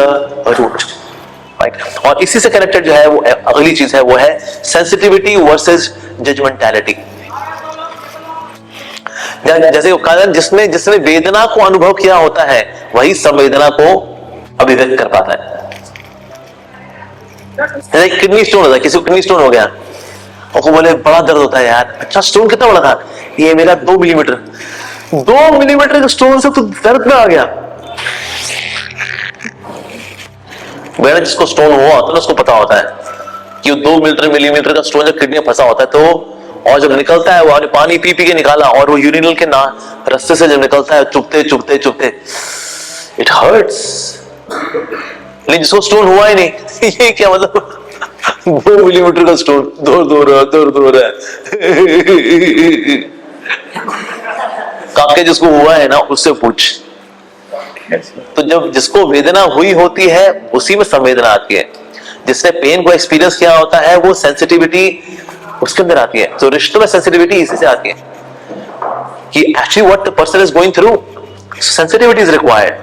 Speaker 1: root, right. और इसी से कनेक्टेड जो है वो अगली चीज है, वो है सेंसिटिविटी वर्सेस जजमेंटैलिटी। जैसे कारण जिसने वेदना को अनुभव किया होता है वही संवेदना को अभिव्यक्त कर पाता है। जैसे किडनी स्टोन होता है, किसी को किडनी स्टोन हो गया और को बोले बड़ा दर्द होता है यार, अच्छा स्टोन कितना बड़ा था, ये मेरा 2 मिलीमीटर के स्टोन से तो दर्द में आ गया। बेटा जिसको स्टोन हुआ तो उसको पता होता है कि 2 मिलीमीटर का स्टोन जब किडनी में फंसा होता है तो, और जब निकलता है वो पानी पी के निकाला, और वो यूरिनल के रास्ते से जब निकलता है चुभते इट हर्ट्स। लेकिन जिसको स्टोन हुआ ही नहीं ये क्या मतलब 2 मिलीमीटर का स्टोन, दौड़ रहा है काके जिसको हुआ है ना उससे पूछ। तो जब जिसको वेदना हुई होती है उसी में संवेदना आती है, जिसने पेन को एक्सपीरियंस किया होता है वो सेंसिटिविटी उसके अंदर आती है। तो रिश्तों में सेंसिटिविटी इसी से आती है कि actually what the person is going through, sensitivity is required.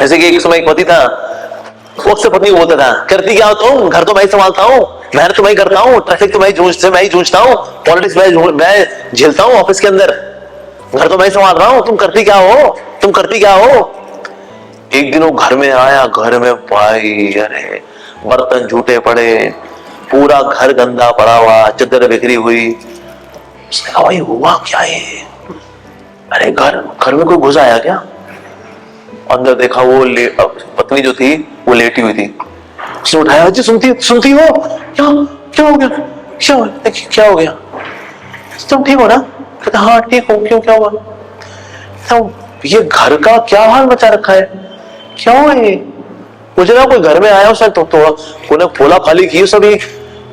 Speaker 1: जैसे कि एक समय एक पति था, वो अक्सर पत्नी बोलता था करती क्या हो तुम, घर तो मैं ही संभालता हूँ, मेहनत तो मैं ही करता हूँ, ट्रैफिक तो मैं ही जूझता हूँ, पॉलिटिक्स मैं झेलता हूँ ऑफिस के अंदर, घर तो मैं ही संभाल रहा हूँ, तुम करती क्या हो। एक दिन वो घर में आया, घर में भाई अरे बर्तन झूठे पड़े, पूरा घर गंदा पड़ा हुआ, चादर बिखरी हुई। उसने कहा भाई हुआ क्या है, अरे घर में कोई घुस आया क्या। अंदर देखा वो पत्नी जो थी वो लेटी हुई थी। उसने उठाया, जी सुनती हो क्या हो गया, तुम ठीक हो ना। कहता हाँ ठीक हूँ, क्यों क्या हुआ। तो ये घर का क्या हाल मचा रखा है, क्या हुआ ये। मुझे ना कोई घर में आया उसने तो थोड़ा फोला खाली की सभी,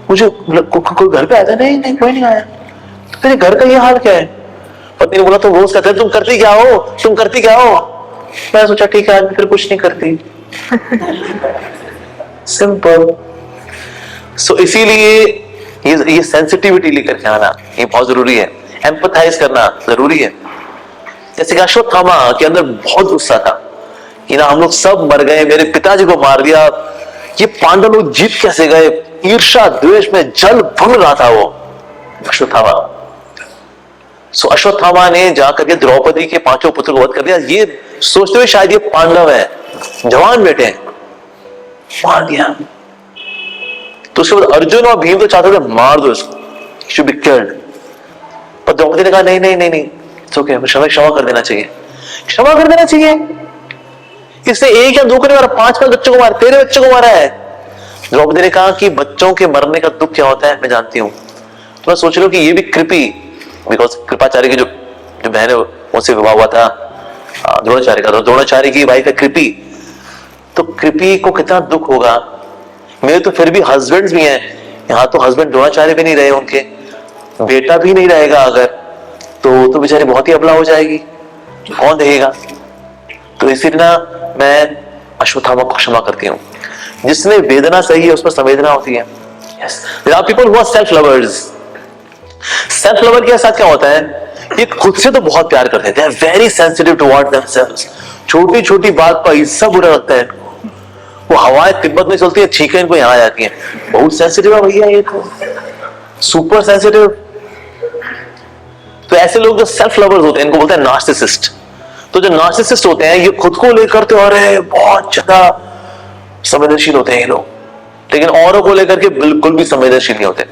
Speaker 1: मुझे कोई घर पे आया था, नहीं कोई नहीं आया। तो तेरे घर का ये हाल क्या है। पत्नी ने बोला तुम रोज कहते तुम करती क्या हो। मैं सोचा ठीक है आज फिर कुछ नहीं करती सिंपल। सो इसीलिए ये सेंसिटिविटी लेकर के आना ये बहुत जरूरी है, एम्पथाइज करना जरूरी है। जैसे कि अश्वत्थामा के अंदर बहुत गुस्सा था कि ना हम लोग सब मर गए, मेरे पिताजी को मार दिया, ये पांडव लोग जीत कैसे गए, ईर्षा द्वेष में जल भुन रहा था वो अश्वत्थामा। सो अश्वत्थामा ने जाकर के द्रौपदी के 5 पुत्र को वध कर दिया, ये सोचते हुए शायद ये पांडव है, जवान बेटे हैं, मार दिया। तो उसके बाद अर्जुन और भीम तो चाहते थे मार दो इसको, शुड बी किल्ड। पर द्रौपदी ने कहा नहीं ओके, क्षमा कर देना चाहिए। इससे 1 या 2 को नहीं मारा, 5 बच्चों को मारा, तेरे बच्चों को मारा है। द्रौपदी ने कहा कि बच्चों के मरने का दुख क्या होता है मैं जानती हूँ। तो मैं सोच रहा हूँ कि ये भी कृपी, बिकॉज कृपाचार्य की जो बहन है उनसे विवाह हुआ था द्रोणाचार्य का, तो द्रोणाचार्य की वाइफ है कृपी। तो कृपी को कितना दुख होगा। मेरे तो फिर भी हस्बैंड्स भी हैं, यहाँ तो हस्बैंड द्रोणाचार्य भी नहीं रहे, उनके बेटा भी नहीं रहेगा अगर, तो बेचारी बहुत ही अबला हो जाएगी, कौन देखेगा। तो इसीलिए ना मैं अश्वत्थामा को क्षमा करती हूँ। जिसने वेदना सही है उसमें संवेदना होती है। Yes. There are people who are self-lovers. Self-lover के साथ क्या होता है, ये खुद से तो बहुत प्यार करते हैं, they are very sensitive toward themselves. छोटी छोटी बात पर ऐसा बुरा लगता है, वो हवाएं तिब्बत में चलती है, छींकें इनको यहाँ आ जाती हैं, बहुत सेंसिटिव है भैया ये तो, सुपर सेंसिटिव। तो ऐसे लोग जो सेल्फ लवर्स होते हैं इनको बोलते हैं नार्सिसिस्ट। तो जो नार्सिसिस्ट होते हैं ये खुद को लेकर तो अरे बहुत ज्यादा संवेदनशील होते हैं ये लोग, लेकिन औरों को लेकर के बिल्कुल भी संवेदनशील नहीं होते।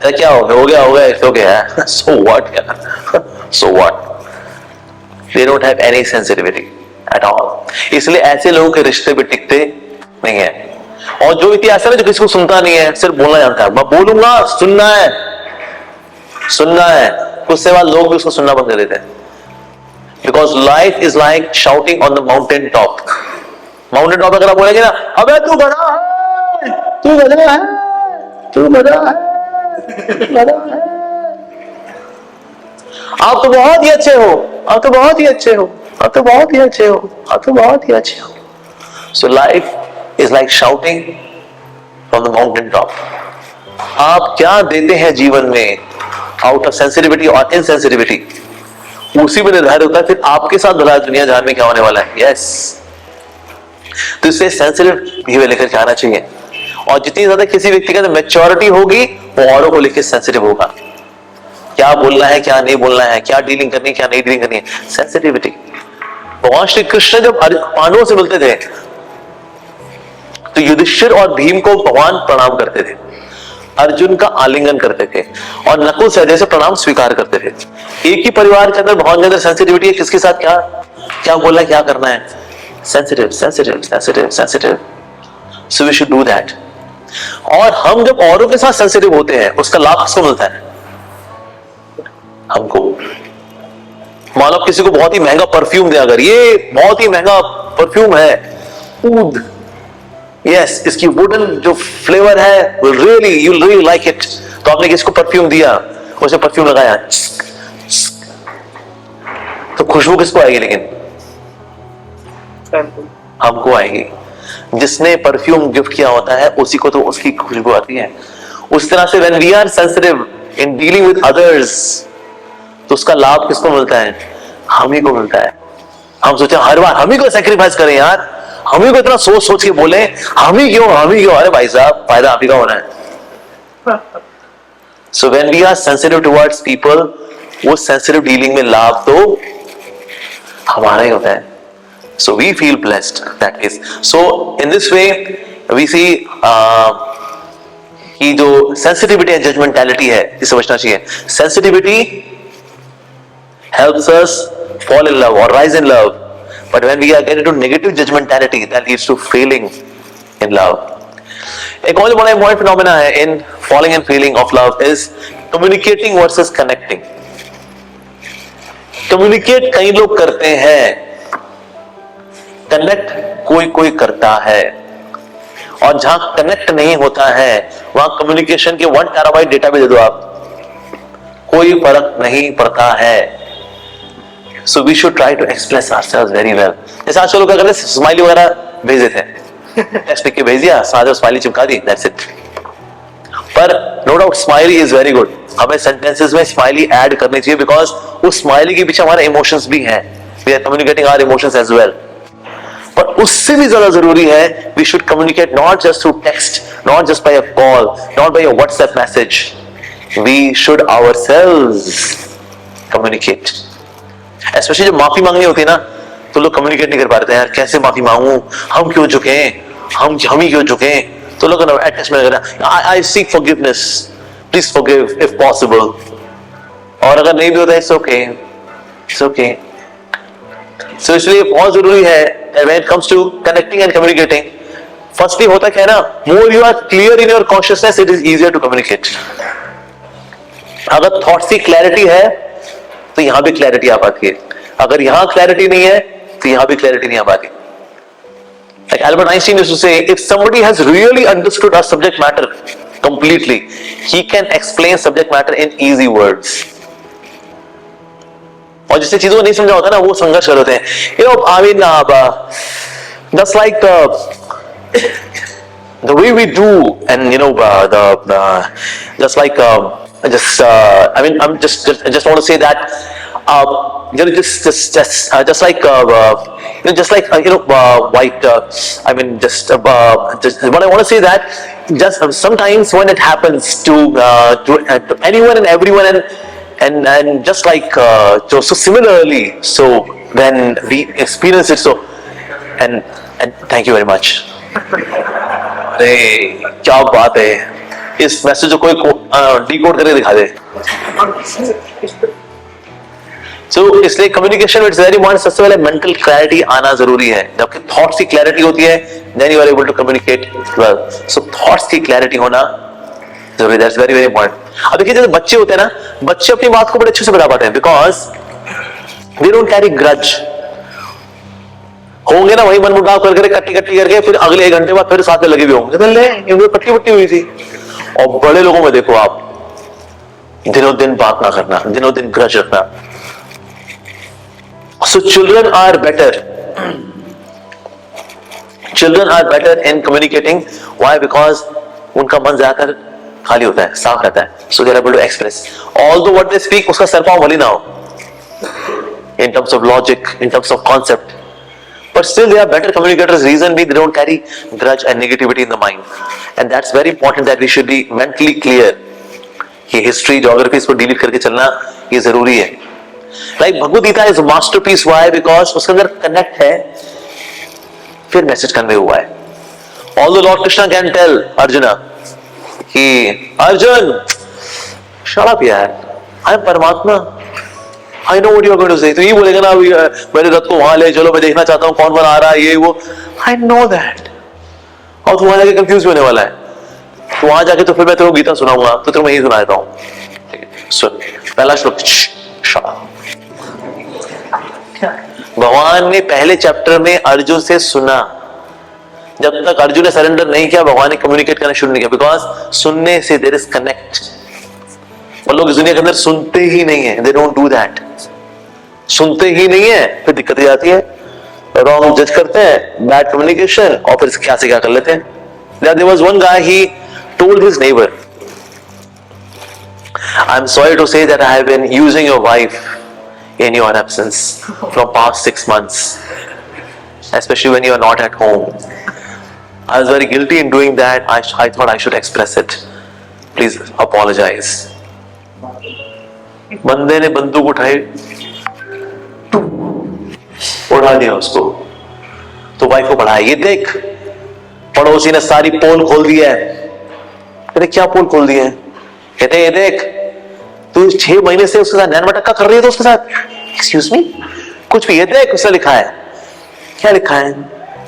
Speaker 1: क्या हो गया इट्स ओके है, सो व्हाट यार, so what, they don't have any sensitivity at all. इसलिए ऐसे लोगों के रिश्ते भी टिकते नहीं है। और जो व्यक्ति ऐसा है जो किसी को सुनता नहीं है, सिर्फ बोलना जानता है, मैं बोलूंगा, सुनना है, उससे बाद लोग भी उसको सुनना बंद कर देते हैं। Because life is like shouting on the mountain top. Mountain top अगर आप बोलेंगे ना, अबे तू बड़ा है, तू बड़ा है, तू बड़ा है, बड़ा है, आप तो बहुत ही अच्छे हो, आप तो बहुत ही अच्छे हो, आप तो बहुत ही अच्छे हो, आप तो बहुत ही अच्छे हो। So life is like shouting from the mountain top। आप क्या देते हैं जीवन में आउट ऑफ सेंसिटिविटी और इनसेंसिटिविटी, उसी में निर्धारित होता है फिर आपके साथ भला दुनिया जहान में क्या होने वाला है। यस, तो इससे सेंसिटिव बिहेवियर लेकर के आना चाहिए। और जितनी ज्यादा किसी व्यक्ति के अंदर मैच्योरिटी होगी, वो औरों को लेकर सेंसिटिव होगा। क्या बोलना है, क्या नहीं बोलना है, क्या डीलिंग करनी है, क्या नहीं डीलिंग करनी है, सेंसिटिविटी। भगवान श्री कृष्ण जब पांडवों से मिलते थे तो युधिष्ठिर और भीम को भगवान प्रणाम करते थे, अर्जुन का आलिंगन करते थे और नकुल सहदेव से प्रणाम स्वीकार करते थे। एक ही परिवार के अंदर भगवान के अंदर सेंसिटिविटी है, किसके साथ क्या क्या बोलना है, क्या करना है, sensitive sensitive sensitive sensitive. So we should do that. और हम जब औरों के साथ सेंसिटिव होते हैं, उसका लाभ किसको मिलता है, हमको। मान लो किसी को बहुत ही महंगा परफ्यूम दिया, अगर ये बहुत ही महंगा परफ्यूम है, ऊद, यस, इसकी वुडन जो फ्लेवर है, यू रियली लाइक इट, तो आपने किसको परफ्यूम दिया, उसे परफ्यूम लगाया, तो खुशबू किसको आएगी, लेकिन हमको आएगी। जिसने परफ्यूम गिफ्ट किया होता है उसी को तो उसकी खुशबू आती है। उस तरह से when we are sensitive in dealing with others, तो उसका लाभ किसको मिलता है, हम ही को मिलता है। हम सोचे हर बार हम ही को सैक्रिफाइस करें यार, हम ही को इतना सोच सोच के बोले, हम ही क्यों, अरे भाई साहब फायदा आप ही का होना है। So when we are sensitive towards people, वो सेंसिटिव डीलिंग में लाभ तो हमारा ही होता है। So we feel blessed, that is. So in this way we see कि जो सेंसिटिविटी एंड जजमेंटैलिटी है, ये समझना चाहिए। Sensitivity helps us fall in love or rise in love, but when we are getting into negative judgmentality, that leads to failing in love. एक और बड़ा important phenomena है in falling and failing of love is communicating versus connecting. Communicate कई लोग करते हैं, connect कोई कोई करता है, और जहां connect नहीं होता है वहां communication के 1 TB डेटा भी दे दो आप, कोई फर्क नहीं पड़ता है। So we should try to express ourselves very well. जैसे आजकल लोग क्या करते हैं, स्माइली वगैरह भेज देते हैं, टेक्स्ट लिख के भेज दिया, साथ स्माइली चिपका दी, that's it। पर no doubt smiley is very good, हमें सेंटेंसेस में स्माइली ऐड करनी चाहिए, बिकॉज उस स्माइली के पीछे हमारे इमोशंस भी हैं, we are communicating our emotions as well. पर उससे भी ज्यादा जरूरी है, we should communicate not just through text, not just by a call, not by a WhatsApp message, we should ourselves communicate. Specially जब माफी मांगनी होती है ना, तो लोग कम्युनिकेट नहीं कर पाते हैं, यार कैसे माफी मांगू, हम क्यों झुके, हम ही क्यों झुके, तो लोग अटैचमेंट करना, I seek forgiveness, please forgive if possible. और अगर नहीं भी होता है, it's okay, it's okay. So इसलिए बहुत जरूरी है when it comes to connecting and communicating, firstly होता क्या है ना, more you are clear in your consciousness, it is easier to communicate. अगर थॉट्स की क्लैरिटी है तो यहां भी क्लैरिटी आ पाती है, अगर यहां क्लैरिटी नहीं है तो यहां भी क्लैरिटी नहीं आ पाती। Like Albert Einstein used to say, if somebody has really understood a subject matter completely, he can explain subject matter in easy words. और जिससे चीजों को नहीं समझा होता ना, वो संघर्ष कर होते हैं। You know, I mean, just like the way we do, and you know, just like I mean, I just want to say that, you know, just like you know, just like white. I mean, just what I want to say that just sometimes when it happens to anyone and everyone, and just like so similarly, so when we experience it, so and thank you very much. अरे क्या बात है, इस message को कोई decode करके दिखा दे। So, इसलिए कम्युनिकेशन इट्स वेरी इंपॉर्टेंट। सबसे पहले मेंटल क्लैरिटी आना जरूरी है। जबकि थॉट्स की क्लैरिटी होती है, then you are able to communicate well. So thoughts की क्लैरिटी होना जरूरी, दैट्स वेरी वेरी इंपॉर्टेंट। अब देखिए जैसे बच्चे होते हैं ना, बच्चे अपनी बात को बड़े अच्छे से बता पाते हैं, because they don't carry grudge. होंगे ना वही मनमुटाव करके कट्टी कट्टी करके, फिर अगले 1 घंटे बाद फिर साथ में लगे भी होंगे, इनको कट्टी बट्टी हुई थी। और बड़े लोगों में देखो आप, दिनों दिन बात ना करना, दिनों दिन ग्रज रखना। So children are better. Children are better in communicating. Why? Because उनका मन ज्यादातर खाली होता है, साफ रहता है. So they are able to express. Although what they speak उसका सर पाँव भली ना हो. In terms of logic, in terms of concept. But still they are better communicators. Reason being they don't carry grudge and negativity in the mind. And that's very important that we should be mentally clear. ये history, geography इसको delete करके चलना ये जरूरी है. Like Bhagavad Gita is a masterpiece. Why? Because उसके अंदर connect है, फिर मैसेज कन्वे हुआ है. Although Lord Krishna can tell Arjuna कि अर्जुन shut up यार, I am परमात्मा, I know what you are going to say. तो ये बोलेगा ना मेरे रथ को वहां ले चलो, मैं देखना चाहता हूँ कौन आ रहा है, ये वो. I know that. और तू वहां जाके कंफ्यूज होने वाला है. तो वहां जाके तो फिर मैं तेरे को गीता सुनाऊंगा, तो तेरे को मैं ही सुना देता हूँ. सुन पहला श्लोक. भगवान ने पहले चैप्टर में अर्जुन से सुना. जब तक अर्जुन ने सरेंडर नहीं किया, भगवान ने कम्युनिकेट करना शुरू नहीं किया. बिकॉज सुनने से देयर इज कनेक्ट. और लोग इस दुनिया के अंदर सुनते ही नहीं है. They don't do that. सुनते ही नहीं है, फिर दिक्कत आती है, रॉन्ग जज करते हैं, बैड कम्युनिकेशन, और फिर क्या से क्या कर लेते हैं. There was one guy, he told his neighbour, I am sorry to say that I have been using your wife in your absence from past 6 months, especially when you are not at home. I was very guilty in doing that. I thought I should express it. Please apologize. बंदे ने बंदूक उठाई, उड़ा दिया उसको. तो wife को पढ़ाया, ये देख पड़ोसी ने सारी पोल खोल दी है. कहते क्या पोल खोल दी है? कहते ये देख तू 6 महीने से उसके साथ नैन मटक्का कर रही है, तो उसके साथ एक्सक्यूज मी कुछ भी. ये देख उसने लिखा है. क्या लिखा है?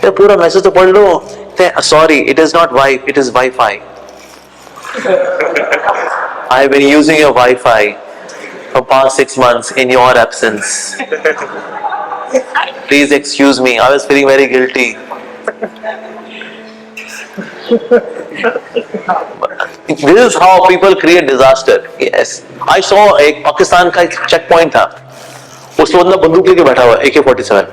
Speaker 1: ये पूरा मैसेज तो पढ़ लो. Sorry, it is not wife, it is wifi. I have been using your wifi for past 6 months in your absence. Please excuse me. I was feeling very guilty. This is how people create disaster. Yes. I saw एक पाकिस्तान का एक check point था. उसमें बंदा बंदूक लेके बैठा हुआ है, AK-47,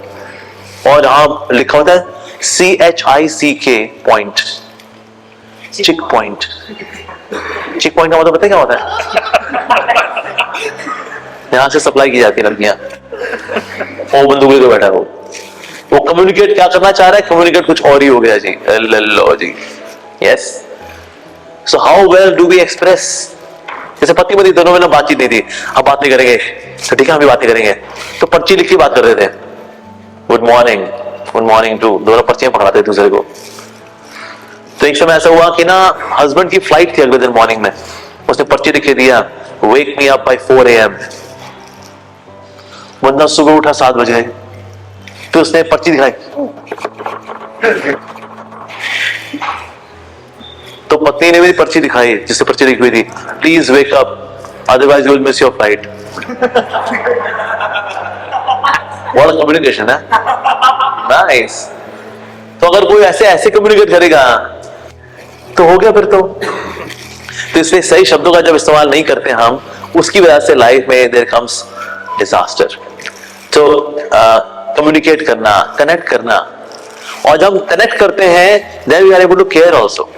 Speaker 1: और जहां लिखा होता है CHICK पॉइंट, चिक पॉइंट. चिक पॉइंट का मतलब पता है क्या होता है? यहां से सप्लाई की जाती है लड़कियां, और बंदूक लेके बैठा है. वो कम्युनिकेट क्या करना चाह रहा है, कम्युनिकेट कुछ और ही हो गया जी. लो जी. Yes. So how well do we express? जैसे पति पति दोनों में ना बातचीत नहीं थी, अब बात नहीं करेंगे, तो ठीक है हम भी बातें करेंगे. तो पर्ची लिख के बात कर रहे थे, गुड मॉर्निंग टू, दोनों पर्चियां पकड़ाते दूसरे को. तो एक समय ऐसा हुआ कि ना हस्बैंड की फ्लाइट थी अगले दिन मॉर्निंग में. उसने पर्ची लिख के दिया, वेक मी अप बाय 4 AM. बंदा सुबह उठा 7 बजे, तो उसने पर्ची दिखाई. तो पत्नी ने भी पर्ची दिखाई, जिससे पर्ची लिखी हुई थी, please wake up otherwise you will miss your flight. What communication है. नाइस. तो अगर कोई ऐसे कम्युनिकेट करेगा तो हो गया फिर तो इसलिए सही शब्दों का जब इस्तेमाल नहीं करते हम, उसकी वजह से लाइफ में देयर कम्स डिजास्टर. तो कम्युनिकेट करना, कनेक्ट करना, और जब हम कनेक्ट करते हैं then we are able to care also,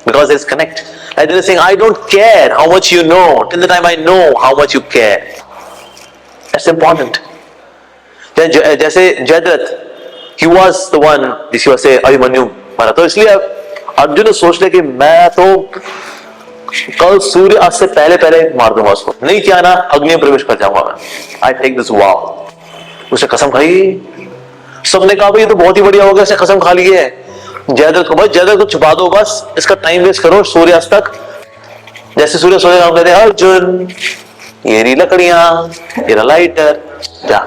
Speaker 1: because there is connect. Like they are saying, I don't care how much you know till the time I know how much you care. That's important. जैसे Jayadratha, he was the one, जिसकी वजह से अभिमन्यु मारा. तो इसलिए अर्जुन ने सोच लिया कि मैं तो कल सूर्य अस्त से पहले मार दूंगा उसको, नहीं किया ना अग्नि में प्रवेश कर जाऊंगा मैं. I take this vow. उसने कसम खाई. सबने कहा भाई ये तो बहुत ही बढ़िया हो गया, उसने कसम खा ली है. जयद्रथ को, बस जयद्रथ को छुपा दो, बस इसका टाइम वेस्ट करो सूर्यास्त तक, जैसे सूर्य सोएगा हम कहते हैं अर्जुन ये रही लकड़ियां, ये लाइटर, जा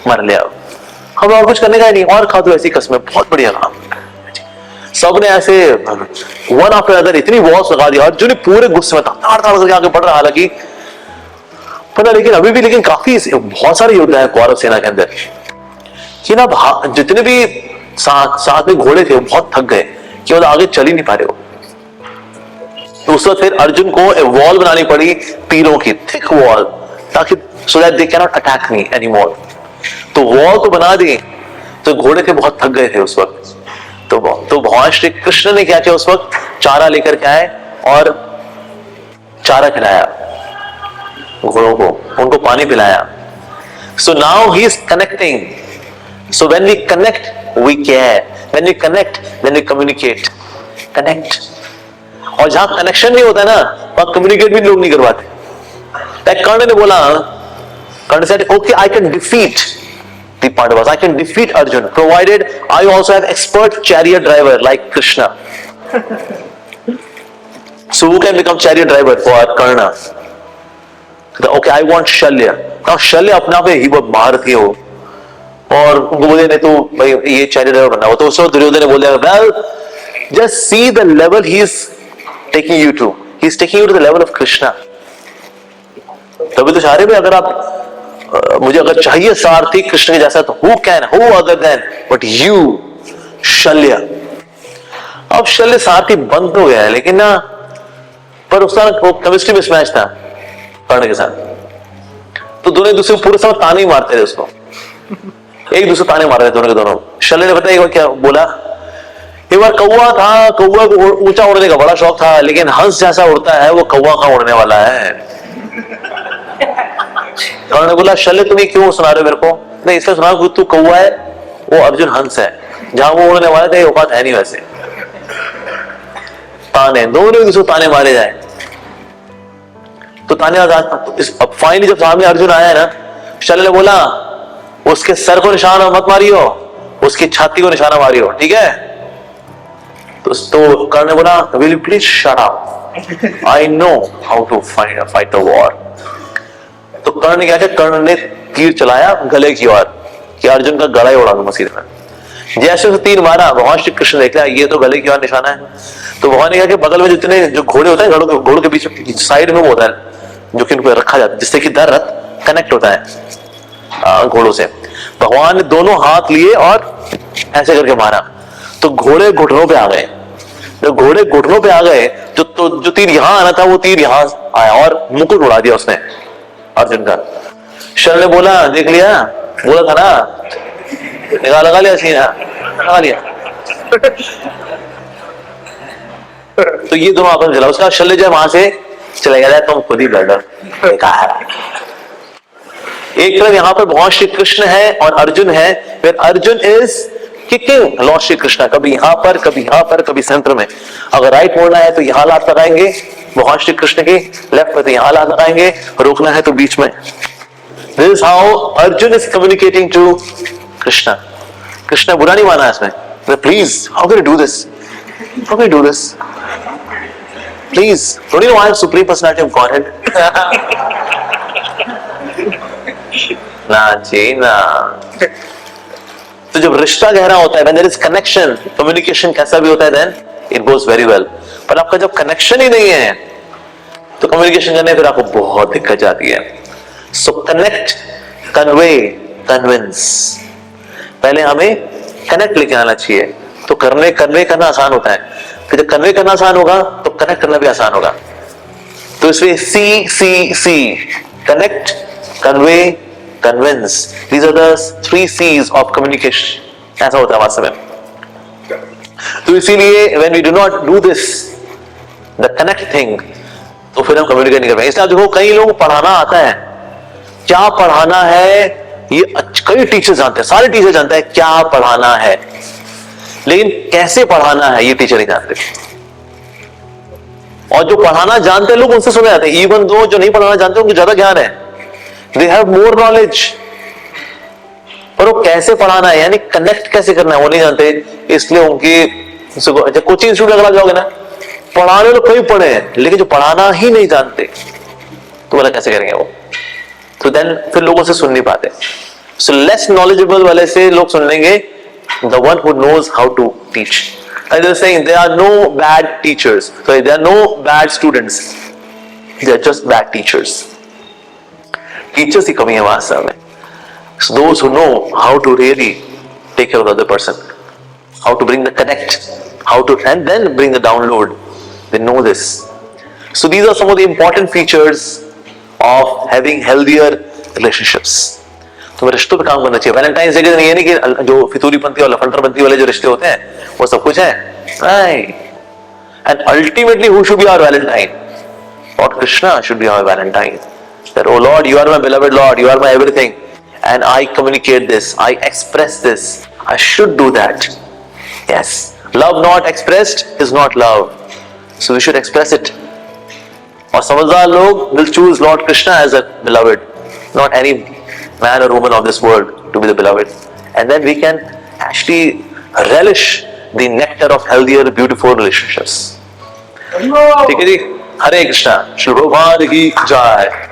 Speaker 1: मर ले। अब हमें और कुछ करने का ही नहीं, और खा दो ऐसी कसमें, बहुत बढ़िया काम। सबने ऐसे वन आफ्टर अदर इतनी वॉर्स लगा दी, अर्जुन पूरे गुस्से में ताड़ ताड़ करके आगे बढ़ रहा, हालांकि पता, लेकिन अभी भी लेकिन काफी बहुत सारे योद्धा है कौरव सेना के अंदर कि ना जितने भी साथ में घोड़े थे वो बहुत थक गए कि वो आगे चल ही नहीं पा रहे हो। तो उस वक्त फिर अर्जुन को एक वॉल बनानी पड़ी तीरों की, थिक वॉल, ताकि so that they can not attack me anymore. तो वॉल तो बना दी, तो घोड़े के बहुत थक गए थे उस वक्त। तो भगवान श्री कृष्ण ने क्या किया उस वक्त, चारा लेकर के आए और चारा खिलाया घोड़ों को, उनको पानी पिलाया। So now he is connecting. So when we connect we care, when we connect then we communicate. Connect, और जहां कनेक्शन नहीं होता है ना वहां कम्युनिकेट भी लोग नहीं करवाते। कर्ण ने बोला, Karna said okay I can defeat the Pandavas, I can defeat Arjun provided I also have expert chariot driver like Krishna. So who can become chariot driver for Karna? Okay, I want Shalya. Now Shalya अपना पे ही बहुत महारथी हो और उनको बोले नहीं तो भाई ये chariot driver बनना हो, तो उसको दुर्योधन ने बोला well just see the level he is taking you to. He is taking you to the level of Krishna. तभी तो सारे में अगर आप मुझे अगर चाहिए सारथी कृष्ण के जैसा तो who other than but you शल्य। अब शल्य सारथी बंद हो गया है, लेकिन ना पर उसका केमिस्ट्री में मैच था कर्ण के साथ, तो दोनों एक दूसरे को पूरे समय ताने ही मारते थे, उसको एक दूसरे ताने मार रहे दोनों के दोनों। शल्य ने बताया एक बार क्या बोला, एक बार कौवा था, कौवा को ऊंचा उड़ने का बड़ा शौक था, लेकिन हंस जैसा उड़ता है वो कौवा कहां उड़ने वाला है। कर्ण ने बोला शल्य तुम्हें क्यों सुना रहे मेरे को? नहीं इसलिए सुना तू कौवा है, वो अर्जुन हंस है, जहां वो उड़ने वाले थे औकात है नहीं वैसे। ताने, दोनों एक दूसरे ताने मारे जाए, तो ताने अब फाइनली जब सामने अर्जुन आया है ना, शल्य ने बोला उसके सर को निशाना मत मारियो, उसकी छाती को निशाना मारियो, ठीक है? तो कर्ण ने बोला will you please shut up, I know how to fight the war. तो कर्ण ने क्या किया, कर्ण ने तीर चलाया गले की ओर कि अर्जुन का गला ही उड़ा दूंगा सीधे में। जैसे उसे तीर मारा, भगवान श्री कृष्ण देख लिया ये तो गले की ओर निशाना है, तो भगवान ने कहा कि बगल में जितने जो घोड़े होते हैं, घोड़ों के बीच साइड में वो होता है जो कि उनको रखा जाता है, जिससे कि रथ कनेक्ट होता है घोड़ों से। भगवान ने दोनों हाथ लिए और ऐसे करके मारा, तो घोड़े घुटनों पे आ गए। जब घोड़े घुटनों पे आ गए, जो तीर यहां आना था वो तीर यहां आया और मुकुट उड़ा दिया उसने अर्जुन का। शल्य ने बोला देख लिया, बोला था ना, लगा लिया सीना, लगा लिया। तो ये दोनों आपस में चला, उसका शल्य जब वहां से चले गया तुम खुद ही लड़ कहा। एक तरफ यहाँ पर भगवान श्री कृष्ण है और अर्जुन है, फिर Arjun is kicking Lord Shri Krishna, कभी यहाँ पर कभी यहाँ पर कभी सेंटर में। अगर राइट मोड़ना है तो यहाँ लात लगाएंगे भगवान श्री कृष्ण की, लेफ्ट में तो यहाँ लात लगाएंगे, रोकना है तो बीच में। This is how Arjun is communicating to Krishna. Krishna बुरा नहीं माना इसमें, please how can you do this, how can you do this, please don't you know I am supreme personality of godhead. ना जी ना। तो जब रिश्ता गहरा होता है, when there is connection, communication कैसा भी होता है, then it goes very well। पर आपका जब कनेक्शन ही नहीं है तो कम्युनिकेशन करने फिर आपको बहुत दिक्कत जाती है। सो कनेक्ट, कन्वे, कन्विंस, पहले हमें कनेक्ट लेके आना चाहिए, तो कन्वे करना आसान होता है। फिर जब कन्वे करना आसान होगा तो कनेक्ट करना भी आसान होगा। तो इसमें C connect, convey, convince, these are the 3 C's of communication, ऐसा होता है वास्तव में। तो इसीलिए when we do not do this, the connect thing, तो फिर हम कम्युनिकेट नहीं कर पाएंगे। इसलिए आप देखो कई लोग पढ़ाना आता है, क्या पढ़ाना है ये कई टीचर जानते हैं, सारे टीचर जानते हैं क्या पढ़ाना है, लेकिन कैसे पढ़ाना है ये टीचर नहीं जानते। और जो पढ़ाना जानते हैं लोग उनसे सुने जाते हैं, इवन दो जो नहीं पढ़ाना जानते उनको ज्यादा ज्ञान है, they have more knowledge, पर वो कैसे पढ़ाना है यानी कनेक्ट कैसे करना है वो नहीं जानते। इसलिए उनकी कोचिंग इंस्टीट्यूट अगर आप जाओगे ना, पढ़ाने लोग कई पढ़े हैं, लेकिन जो पढ़ाना ही नहीं जानते तो बोला कैसे करेंगे वो? तो देन फिर लोगों से सुन नहीं पाते. सो लेस नॉलेजेबल वाले से लोग सुन लेंगे, the one who knows how to teach. And they're saying there are no bad teachers, so there are no bad students, they are just bad teachers. Teachers की कमी है वास्तव में. So those who know how to really take care of the other person, how to bring the connect, how to and then bring the download, they know this. So these are some of the important features of having healthier relationships. तुम्हें रिश्तों पे काम करना चाहिए. Valentine's day के दिन ये नहीं कि जो फितूरीपंथी और लफंडरपंथी वाले जो रिश्ते होते हैं वो सब कुछ है. नहीं. And ultimately who should be our Valentine? Lord Krishna should be our Valentine. That, oh Lord, you are my beloved Lord, you are my everything, and I communicate this, I express this, I should do that. Yes. Love not expressed is not love. So we should express it. और समझदार लोग will choose Lord Krishna as a beloved, not any man or woman of this world to be the beloved. And then we can actually relish the nectar of healthier, beautiful relationships. ठीक है जी. हरे कृष्णा. श्री प्रभुपाद की जय.